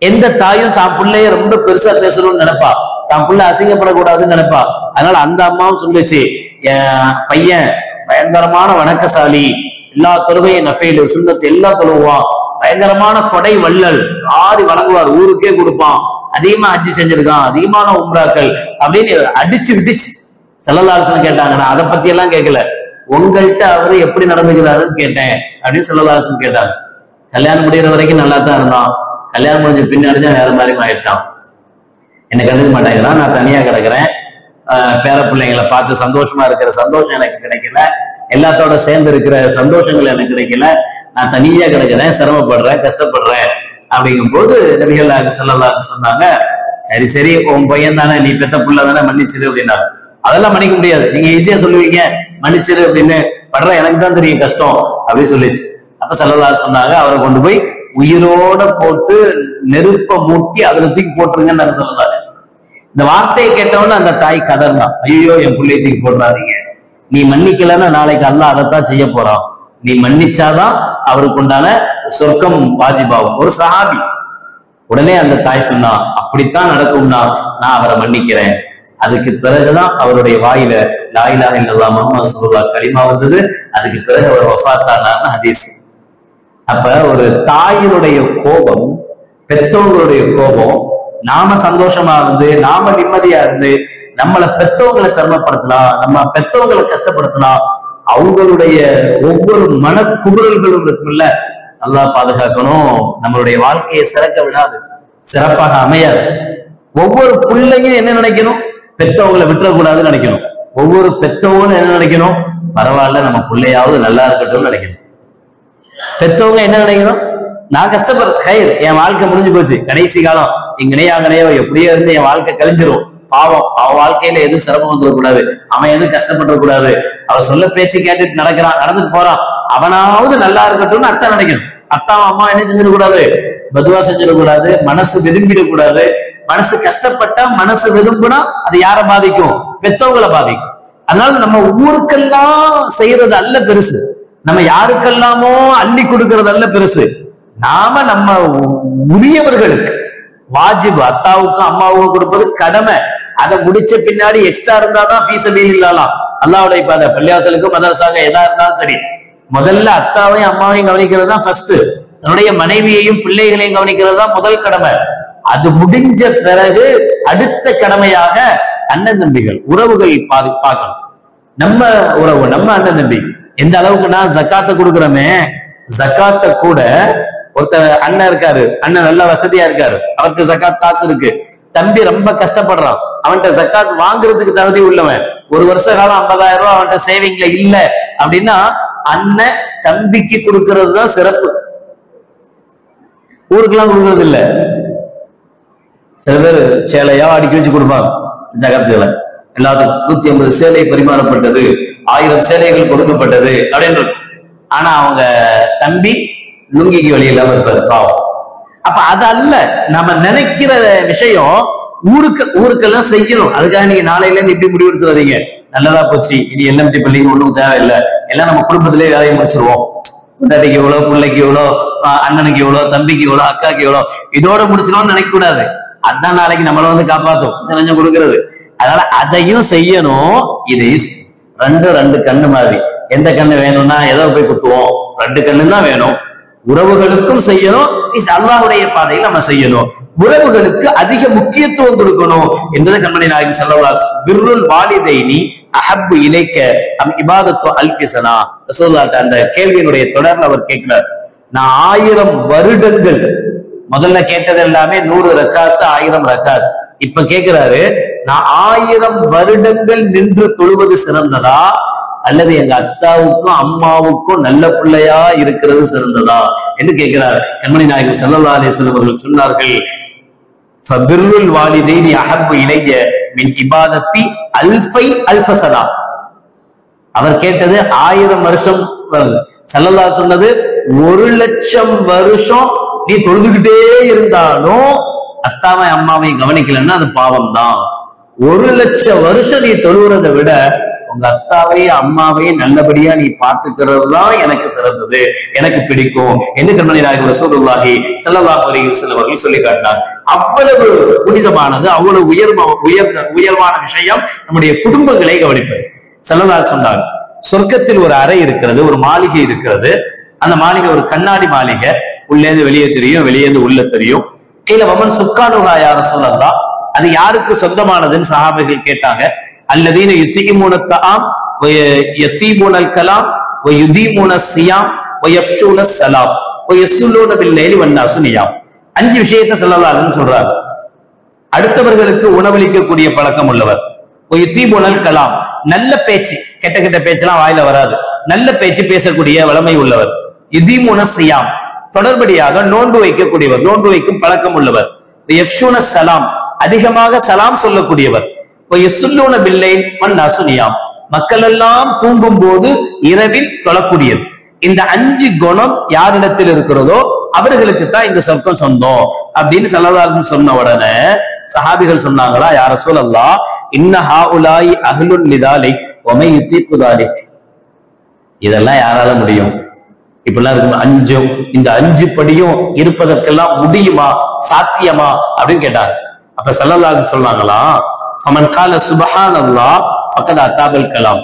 எந்த தாயும் தான் பிள்ளைய ரொம்ப பெருசா பேசணும்னு நினைப்பா, தான் பிள்ளை அசிங்கப்படக்கூடாதுன்னு நினைப்பா. அதனால அந்த அம்மாவும் சொல்லுச்சு, என் பையன் பயங்கரமான வணக்கசாலி, எல்லா தொழுகையும் நஃபைல் சுன்னத் எல்லாம் தொழுவான், பயங்கரமான கொடை வள்ளல், ஆடி வழங்குவார், ஊருக்கே கொடுப்பான், அதிகமா ஹஜ்ஜி செஞ்சிருக்கான், அதிகமான உம்ராக்கள் அப்படின்னு அடிச்சு விட்டுச்சு. ஸல்லல்லாஹு அலைஹி வஸல்லம் கேட்டாங்க, நான் அதை பத்தி எல்லாம் கேட்கல, உங்கள்கிட்ட அவரு எப்படி நடந்துக்கிறாருன்னு கேட்டேன் அப்படின்னு ஸல்லல்லாஹு அலைஹி வஸல்லம் கேட்டாங்க. கல்யாணம் முடிகிற வரைக்கும் நல்லா தான் இருந்தான், கல்யாணம் முடிஞ்ச பின்னாடி தான் வேற மாதிரி ஆயிட்டான். என்னை கண்டுக்க மாட்டேங்கிறான், நான் தனியா கிடக்குறேன், பேர பிள்ளைங்களை பார்த்து சந்தோஷமா இருக்கிற சந்தோஷம் எனக்கு கிடைக்கல, எல்லாத்தோட சேர்ந்து இருக்கிற சந்தோஷங்கள் எனக்கு கிடைக்கல, நான் தனியா கிடக்குறேன், சிரமப்படுறேன், கஷ்டப்படுறேன். அப்படிங்கும் போது நபிகள் நாயகம் ஸல்லல்லாஹு அலைஹி வஸல்லம் சொன்னாங்க, சரி சரி உன் பையன் தானே, நீ பெத்த புள்ள தானே, மன்னிச்சிரு அப்படின்னாங்க. அதெல்லாம் மன்னிக்க முடியாது, நீங்க ஈஸியா சொல்லுவீங்க மன்னிச்சிரு அப்படின்னு, படுற எனக்கு தான் தெரியும் கஷ்டம் அப்படின்னு சொல்லிச்சு. அப்ப ஸல்லல்லாஹு அலைஹி வஸல்லம் சொன்னாங்க, அவரை கொண்டு போய் உயிரோட போட்டு நெருப்ப மூட்டி அதுல தூக்கி போட்டுருங்கன்னு ஸல்லல்லாஹு அலைஹி வஸல்லம். இந்த வார்த்தையை கேட்டவொன்னு அந்த தாய் கதர்தான், ஐயோ என் பிள்ளையை தூக்கி போட்டுறாதீங்க, நீ மன்னிக்கலன்னா நாளைக்கு அல்லாஹ் அதைத்தான் செய்ய போறான், நீ மன்னிச்சாதான் அவருக்கு உண்டான சொர்க்கம் வாஜிபாகும். ஒரு சஹாபி. உடனே அந்த தாய் சொன்னா, அப்படித்தான் நடக்கும்னா நான் அவரை மன்னிக்கிறேன். அதுக்கு பிறகுதான் அவருடைய வாயில லா இலாஹ இல்லல்லாஹ் முஹம்மது ரசூலுல்லாஹ் கலிமா வந்தது. அதுக்கு பிறகு அவர் வஃபாத்தானார்னு ஹதீஸ். அப்ப ஒரு தாயினுடைய கோபம், பெற்றவங்களுடைய கோபம், நாம சந்தோஷமா இருந்து நாம நிம்மதியா இருந்து நம்மளை பெற்றவங்களை சிரமப்படுத்தலாம், நம்ம பெற்றவங்களை கஷ்டப்படுத்தலாம், அவங்களுடைய ஒவ்வொரு மன குமுறல்களும் இருக்குல்ல, நல்லா பாதுகாக்கணும். நம்மளுடைய வாழ்க்கையை சிறக்க விடாது, சிறப்பாக அமையாது. ஒவ்வொரு பிள்ளையும் என்ன நினைக்கணும், பெற்றவங்களை விட்டுறக்கூடாதுன்னு நினைக்கணும். ஒவ்வொரு பெற்றவங்களும் என்ன நினைக்கணும், பரவாயில்ல நம்ம பிள்ளையாவது நல்லா இருக்கட்டும் நினைக்கணும். பெற்றவங்க என்ன நினைக்கணும், நான் கஷ்டப்படுற கயிறு, என் வாழ்க்கை முடிஞ்சு போச்சு, கடைசி காலம் இங்கனையோ எப்படியோ இருந்து என் வாழ்க்கை கழிஞ்சிரும், பாவம் அவன் வாழ்க்கையில எதுவும் சிரமம் வந்துடக்கூடாது, அவன் எதுவும் கஷ்டப்படக்கூடாது, அவன் சொல்ல பேச்சு கேட்டுட்டு நடந்துட்டு போறான், அவனாவது நல்லா இருக்கட்டும்னு அத்தா நினைக்கணும். அத்தாவும் அம்மா என்ன செஞ்சிடக்கூடாது, பதுவா செஞ்சிடக்கூடாது, மனசு விரும்பிடக்கூடாது. மனசு கஷ்டப்பட்டா, மனசு விரும்புனா அது யாரை பாதிக்கும், பெத்தவங்களை பாதிக்கும். அதனால நம்ம ஊருக்கெல்லாம் செய்யறது அல்ல பெருசு, நம்ம யாருக்கெல்லாமோ அள்ளி கொடுக்கறது அல்ல பெருசு, நாம நம்ம உரியவர்களுக்கு வாஜிபு, அத்தாவுக்கும் அம்மாவுக்கும் கொடுப்பது கடமை. அதை முடிச்ச பின்னாடி எக்ஸ்ட்ரா இருந்தாதான் ஃபீ சபீலில்லாஹ், அல்லாஹ்வுடைய பாதை, பள்ளிவாசலுக்கு மதரசாக எதா இருந்தாலும் சரி, முதல்ல அத்தாவையும் அம்மாவையும் கவனிக்கிறது தான் ஃபர்ஸ்ட், தன்னுடைய மனைவியையும் பிள்ளைகளையும் கவனிக்கிறது தான் முதல் கடமை. அது முடிஞ்ச பிறகு அடுத்த கடமையாக அண்ணன் தம்பிகள் உறவுகள் பார்க்கணும். நம்ம உறவு, நம்ம அண்ணன் தம்பி எந்த அளவுக்கு நான் ஜக்காத்தை கொடுக்குறோமே, ஜக்காத்தை கூட ஒருத்தர் அண்ணன் இருக்காரு, அண்ணன் நல்ல வசதியா இருக்காரு, அவருக்கு ஜக்காத் காசு இருக்கு, தம்பி ரொம்ப கஷ்டப்படுறான், அவன்கிட்ட ஜக்காத் வாங்குறதுக்கு தகுதி உள்ளவன், ஒரு வருஷ காலம் 50,000 ரூபாய் அவன்கிட்ட சேவிங்ல இல்ல அப்படின்னா, அண்ணன் தம்பிக்கு கொடுக்கறது தான் சிறப்பு, ஊருக்கெல்லாம் கொடுக்கறது இல்ல. சில பேர் சேலையா அடுக்கி வச்சு கொடுப்பாங்க ஜகாத் சேலை, எல்லாத்துக்கும் 150 சேலை பரிமாறப்பட்டது, 1000 சேலைகள் கொடுக்கப்பட்டது அப்படின்னு. ஆனா அவங்க தம்பி லுங்கிக்கு வழி இல்லாம இருப்பாரு, பாவம். அப்ப அது அல்ல நம்ம நினைக்கிற விஷயம், ஊருக்கெல்லாம் செய்யணும். அதுக்காக நீங்க நாளையில இருந்து இப்படி முடிவெடுத்துறாதீங்க, நல்லதா போச்சு இனி எல்எம்டி பள்ளிக்கு ஒண்ணும் தேவையில்லை, எல்லாம் நம்ம குடும்பத்திலேயே வேலையை முடிச்சிருவோம், பொண்டாட்டிக்கு எவ்வளோ, பிள்ளைக்கு எவ்வளோ, அண்ணனுக்கு எவ்வளோ, தம்பிக்கு எவ்வளோ, அக்காக்கு எவ்வளோ, இதோட முடிச்சிடணும்னு நினைக்க கூடாது. அதுதான் நாளைக்கு நம்மளை வந்து காப்பாற்றும், கொஞ்சம் கொடுக்கறது. அதனால அதையும் செய்யணும். இது ரெண்டு கண்ணு மாதிரி, எந்த கண்ணு வேணும்னா ஏதோ போய் குத்துவோம், 2 கண்ணு தான் வேணும். உறவுகளுக்கும் செய்யணும், அல்லாஹ்வுடைய பாதையில் நம்ம செய்யணும். உறவுகளுக்கு அதிக முக்கியத்துவம் கொடுக்கணும் என்பதை கண்மணி நாயகம் ஸல்லல்லாஹு அலைஹி வஸல்லம் பிர்ருல் வாலிதைனி அஹப்பு இலைக்க அம் இபாதத்து அல்ஃபி ஸனா, ரசூலுல்லாஹ் அந்த கேள்வியினுடைய தொடர்ல அவர் கேட்கிறார், நான் 1000 வருடங்கள், முதல்ல கேட்டது எல்லாமே 100 ரக்காத்து 1000 ரக்காத், இப்ப கேட்கிறாரு, நான் 1000 வருடங்கள் நின்று தொழுவது சிறந்ததா அல்லது எங்க அத்தாவுக்கும் அம்மாவுக்கும் நல்ல பிள்ளையா இருக்கிறது சிறந்ததா என்று கேட்கிறார். கண்மணி நாயகம் ஸல்லல்லாஹு அலைஹி வஸல்லம் அவர்கள் சொன்னார்கள், ஃபபிர்ருல் வாலிதைனி அஹப்பு இலைய மின் இபாதத்தி அல்ஃப ஸனா. அவர் கேட்டது 1000 வருஷம் வருது, ஸல்லல்லாஹு சொன்னது 1,00,000 வருஷம் நீ தொழுதுகிட்டே இருந்தாலும் அத்தாவை அம்மாவை கவனிக்கலன்னா அது பாவம் தான். 1,00,000 வருஷம் நீ தொழுகிறதை விட உங்க அத்தாவையும் அம்மாவையும் நல்லபடியா நீ பார்த்துக்கிறது தான் எனக்கு சிறந்தது, எனக்கு பிடிக்கும் என்று கண்மணி நாயகம் ரசூலுல்லாஹி ஸல்லல்லாஹு அலைஹி வஸல்லம் அவர்கள் சொல்லி காட்டினார். அவ்வளவு புனிதமானது, அவ்வளவு உயர்வான விஷயம் நம்முடைய குடும்பங்களை கவனிப்பது. ஸல்லல்லாஹு சொன்னார், சொர்க்கத்தில் ஒரு அறை இருக்கிறது, ஒரு மாளிகை இருக்கிறது. அந்த மாளிகை ஒரு கண்ணாடி மாளிகை, உள்ளேந்து வெளியே தெரியும், வெளியேந்து உள்ள தெரியும். கீழே வமன் சுக்கானுகா யா ரசூலல்லாஹ், அது யாருக்கு சொந்தமானதுன்னு சஹாபிகள் கேட்டாங்க. அல்லதீன யுத்தீமுன தஆம் வ யதீமுனல் கலாம் வ யுதீமுன ஸியாம் வ யஃஷூன ஸலாம் வ யஸுல்லூன பில்-லைலி வன்-நாஸு நியாம். 5 விஷயத்தை ஸல்லல்லாஹு அலைஹி வஸல்லம் சொல்றாங்க. அடுத்தவர்களுக்கு உணவளிக்கக்கூடிய பழக்கம் உள்ளவர். வ யுதீமுனல் கலாம், நல்ல பேச்சு, கெட்ட கெட்ட பேச்செல்லாம் வாயில வராது, நல்ல பேச்சு பேசக்கூடிய வளமை உள்ளவர். யுதீமுன ஸியாம், தொடர்படியாக நோன்பு வைக்கக்கூடியவர், நோன்பு வைக்கும் பழக்கம் உள்ளவர். யஃஷூன ஸலாம், அதிகமாக சலாம் சொல்லக்கூடியவர். யஸுல்லூன பில்-லைல் வன்-நாஸு நியாம், மக்கள் எல்லாம் தூங்கும் போது இரவில் தொழக்கூடியது. இந்த 5 குணம் யாரிடத்தில் இருக்கிறதோ அவர்களுக்கு தான் இந்த சொர்க்கம் சொந்தம் அப்படின்னு ஸல்லல்லாஹு அலைஹி வஸல்லம் சொன்ன உடனே சஹாபிகள் சொன்னாங்களா, யா ரசூலல்லாஹ் இன்ன ஹாஉலாயி அஹ்லுன் லிதாலிக் வ மை யுதீகு தாலிக். இதெல்லாம் யாரால முடியும்? இப்பெல்லாம் இருக்கும் 5, இந்த 5 படியும் இருப்பதற்கெல்லாம் முடியுமா, சாத்தியமா அப்படின்னு கேட்டாங்க. அப்ப ஸல்லல்லாஹு அலைஹி சொன்னாங்களா, ஃபமன் கால சுப்ஹானல்லாஹ் ஃபகத் அதாபல் கலாம்.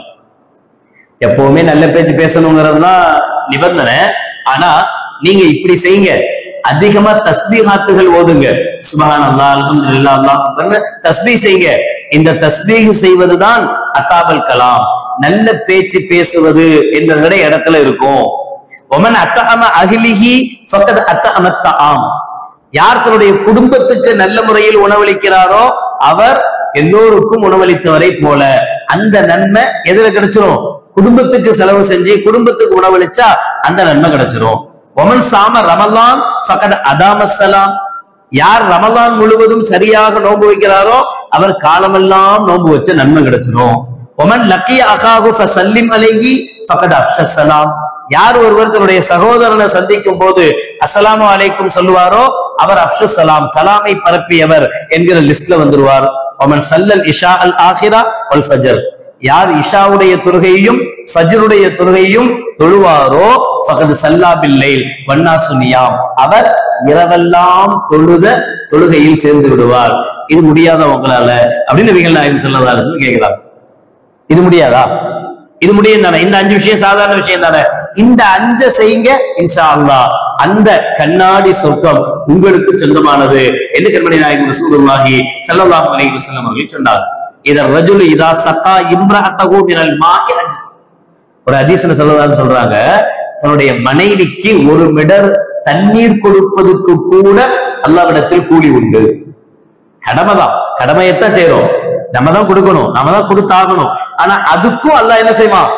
எப்பவுமே நல்ல பேச்சு பேசணுங்கிறது தான் நிபந்தனை. ஆனா நீங்க இப்படி செய்யுங்க, அதிகமா தஸ்பீஹாத்துகள் ஓதுங்க, சுப்ஹானல்லாஹ் அல்ஹம்துலில்லாஹ் அல்லாஹ் அக்பர் தஸ்பீஹ் செய்யுங்க. இந்த தஸ்பீஹ் செய்வதுதான் அதாபல் கலாம், நல்ல பேச்சு பேசுவது என்ற இடத்துல இருக்கும். ஒமன் அத்தஅம அஹ்லிஹி ஃபகத் அத்தஅம தஆம், யார் தன்னுடைய குடும்பத்துக்கு நல்ல முறையில் உணவளிக்கிறாரோ அவர் எல்லோருக்கும் உணவளித்தவரை போல. அந்த நன்மை எதுல கிடைச்சிரும்? குடும்பத்துக்கு செலவு செஞ்சு குடும்பத்துக்கு உணவளிச்சா அந்த நன்மை கிடைச்சிரும். ஒமன் சாம ரமலான் ஃபகத் அதாம ஸலாம், யார் ரமலான் முழுவதும் சரியாக நோன்பு வைக்கிறாரோ அவர் காலமெல்லாம் நோன்பு வச்ச நன்மை கிடைச்சிரும். ஒமன் லக்கிய அகாஹு ஃபஸல்லிம் அலைஹி ஃபகத் அஃஷ ஸலாம், யார் ஒருவர் தன்னுடைய சகோதரனை சந்திக்கும் போது அஸ்ஸலாமு அலைக்கும் சொல்லுவாரோ அவர் அஃஷு ஸலாம், சலாமை பரப்பியவர் என்கிற லிஸ்ட்ல வந்துருவார். ஒமன் சல்லல் இஷா அல் ஆஹிரா வல் ஃபஜர், யார் இஷாவுடைய தொழுகையையும் ஃபஜ்ருடைய தொழுகையும் தொழுவாரோ ஃபகத் ஸல்லா பில்-லைல் வன்-நாஸு நியாம், அவர் இரவெல்லாம் தொழுத தொழுகையில் சேர்ந்து விடுவார். இது முடியாத உங்களால அப்படின்னு நபிகள் நாயகம் ஸல்லல்லாஹு அலைஹி வஸல்லம் கேட்கிறாங்க. இது முடியாதா? இது முடியும் தானே? இந்த 5 விஷயம் சாதாரண விஷயம் தானே? இந்த 5 செய்யுங்க, இன்ஷா அல்லாஹ் அந்த கண்ணாடி சொர்க்கம் உங்களுக்கு சொந்தமானது என்று கண்மணி நாயகம் ரசூலுல்லாஹி ஸல்லல்லாஹு அலைஹி வஸல்லம் அவர்கள் சொன்னார். இத ரஜுல் இதா சகா இம்ரஅத்தஹு மினல் மாஇ அஜ்ர், ஒரு ஹதீஸ்ல ஸல்லல்லாஹு சொல்றாங்க, தன்னுடைய மனைவிக்கு 1 மிடர் தண்ணீர் கொடுப்பதற்கு கூட அல்லாஹ்விடத்தில் கூலி உண்டு. கடமைதான், கடமையத்தான் செய்யறோம், நம்ம தான் கொடுக்கணும், நம்ம தான் கொடுத்தாகணும். ஆனா அதுக்கும் அல்லாஹ் என்ன செய்வான்?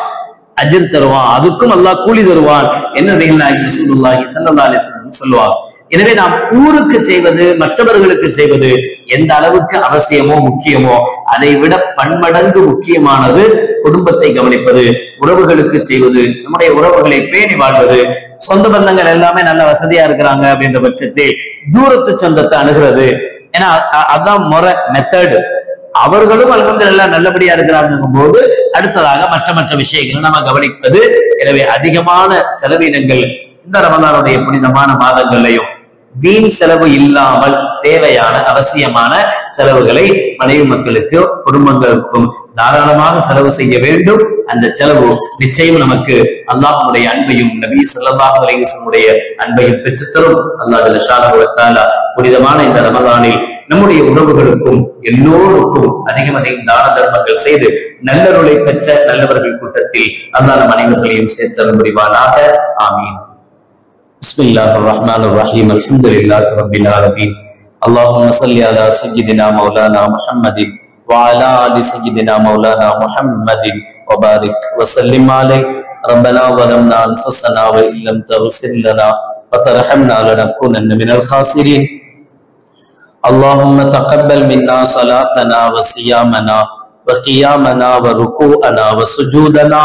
அஜர் தருவான், அதுக்கும் அல்லாஹ் கூலி தருவான் என்று நபிகள் நாயகம் ரசூலுல்லாஹி ஸல்லல்லாஹு அலைஹி வஸல்லம் சொல்லுவாங்க. எனவே நாம் ஊருக்கு செய்வது, மற்றவர்களுக்கு செய்வது எந்த அளவுக்கு அவசியமோ முக்கியமோ அதை விட பன்மடங்கு முக்கியமானது குடும்பத்தை கவனிப்பது, உறவுகளுக்கு செய்வது, நம்முடைய உறவுகளை பேணி வாழ்வது. சொந்த பந்தங்கள் எல்லாமே நல்ல வசதியா இருக்கிறாங்க அப்படின்ற பட்சத்தில் தூரத்து சொந்தத்தை அணுகிறது. ஏன்னா அதான் முறை, மெத்தடு. அவர்களும் அல்ஹம்துலில்லாஹ் நல்லபடியா இருக்கிறாங்க போது அடுத்ததாக மற்ற விஷயங்களை நம்ம கவனிப்பது. எனவே அதிகமான செலவினங்கள் இந்த ரமலானுடைய புனிதமான மாதங்களையும் வீண் செலவு இல்லாமல் தேவையான அவசியமான செலவுகளை மனைவி மக்களுக்கு, குடும்பங்களுக்கும் தாராளமாக செலவு செய்ய வேண்டும். அந்த செலவு நிச்சயம் நமக்கு அல்லாஹ்வுடைய அன்பையும் நபி ஸல்லல்லாஹு அலைஹி வஸல்லம் அன்பையும் பெற்றுத்தரும். அல்லாஹ் ஜல்ல ஷானஹு வ தஆலா புனிதமான இந்த ரமலானில் நம்முடைய உறவுகளுக்கும் எல்லோருக்கும் அதிகம் தான தர்மங்கள் செய்து நல்லருளை பெற்ற நல்லவர்கள் கூட்டத்தில் அல்லாஹ் நம் அனைவர்களையும் சேர்த்தல் புரிவானாக. ஆமீன். பிஸ்மில்லாஹிர் ரஹ்மானிர் ரஹீம். அல்ஹம்துலில்லாஹி ரப்பில் ஆலமீன். அல்லாஹும்ம ஸல்லி அலா சய்யிதினா மௌலானா முஹம்மதின் வ அலா ஆலி சய்யிதினா மௌலானா முஹம்மதின் வ பாரிக் வ ஸல்லிம் அலைஹி. ரப்பனா ظلمنا انفسنا وان لم تغفر لنا وترحمنا لنكونن من الخاسرين. اللهم تقبل منا صلاتنا وصيامنا وقيامنا وركوعنا وسجودنا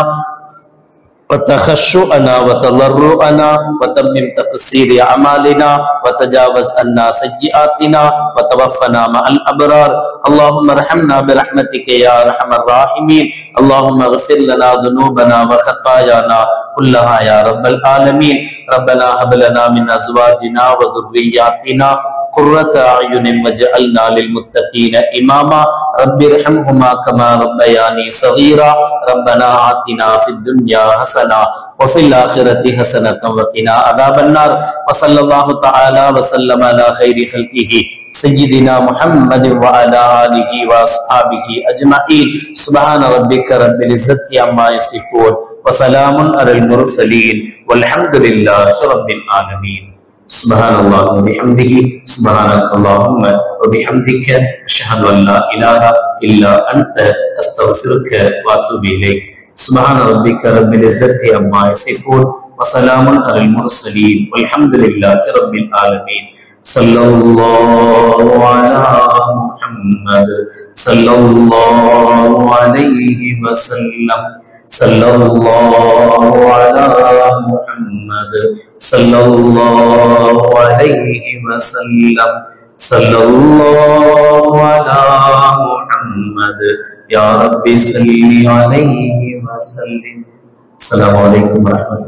وتخشعنا وتضرعنا وتمم تقصير أعمالنا وتجاوز عنا سيئاتنا وتوفنا مع الأبرار. اللهم ارحمنا برحمتك يا أرحم الراحمين. اللهم اغفر لنا ذنوبنا وخطايانا كلها يا رب العالمين. ربنا هب لنا من أزواجنا وذرياتنا قرة أعين واجعلنا للمتقين إماما. رب ارحمهما كما ربياني صغيرا. ربنا آتنا في الدنيا حسنة وفي الآخرة حسنة وقنا عذاب النار. وصلى الله تعالى وسلم على خير خلقه سيدنا محمد وعلى آله وأصحابه أجمعين. سبحان ربك رب العزة عما يصفون وسلام على المرسلين والحمد لله رب العالمين. سبحان الله وبحمده سبحانك اللهم وبحمدك أشهد أن لا إله إلا أنت أستغفرك وأتوب إليك. سبحان ربك رب العزة عما يصفون وسلام على المرسلين والحمد لله رب العالمين. صلى الله على محمد صلى الله عليه وسلم. صلى الله على محمد صلى الله عليه وسلم. صلى الله على محمد يا رب صل عليه وسلم. السلام عليكم ورحمة الله.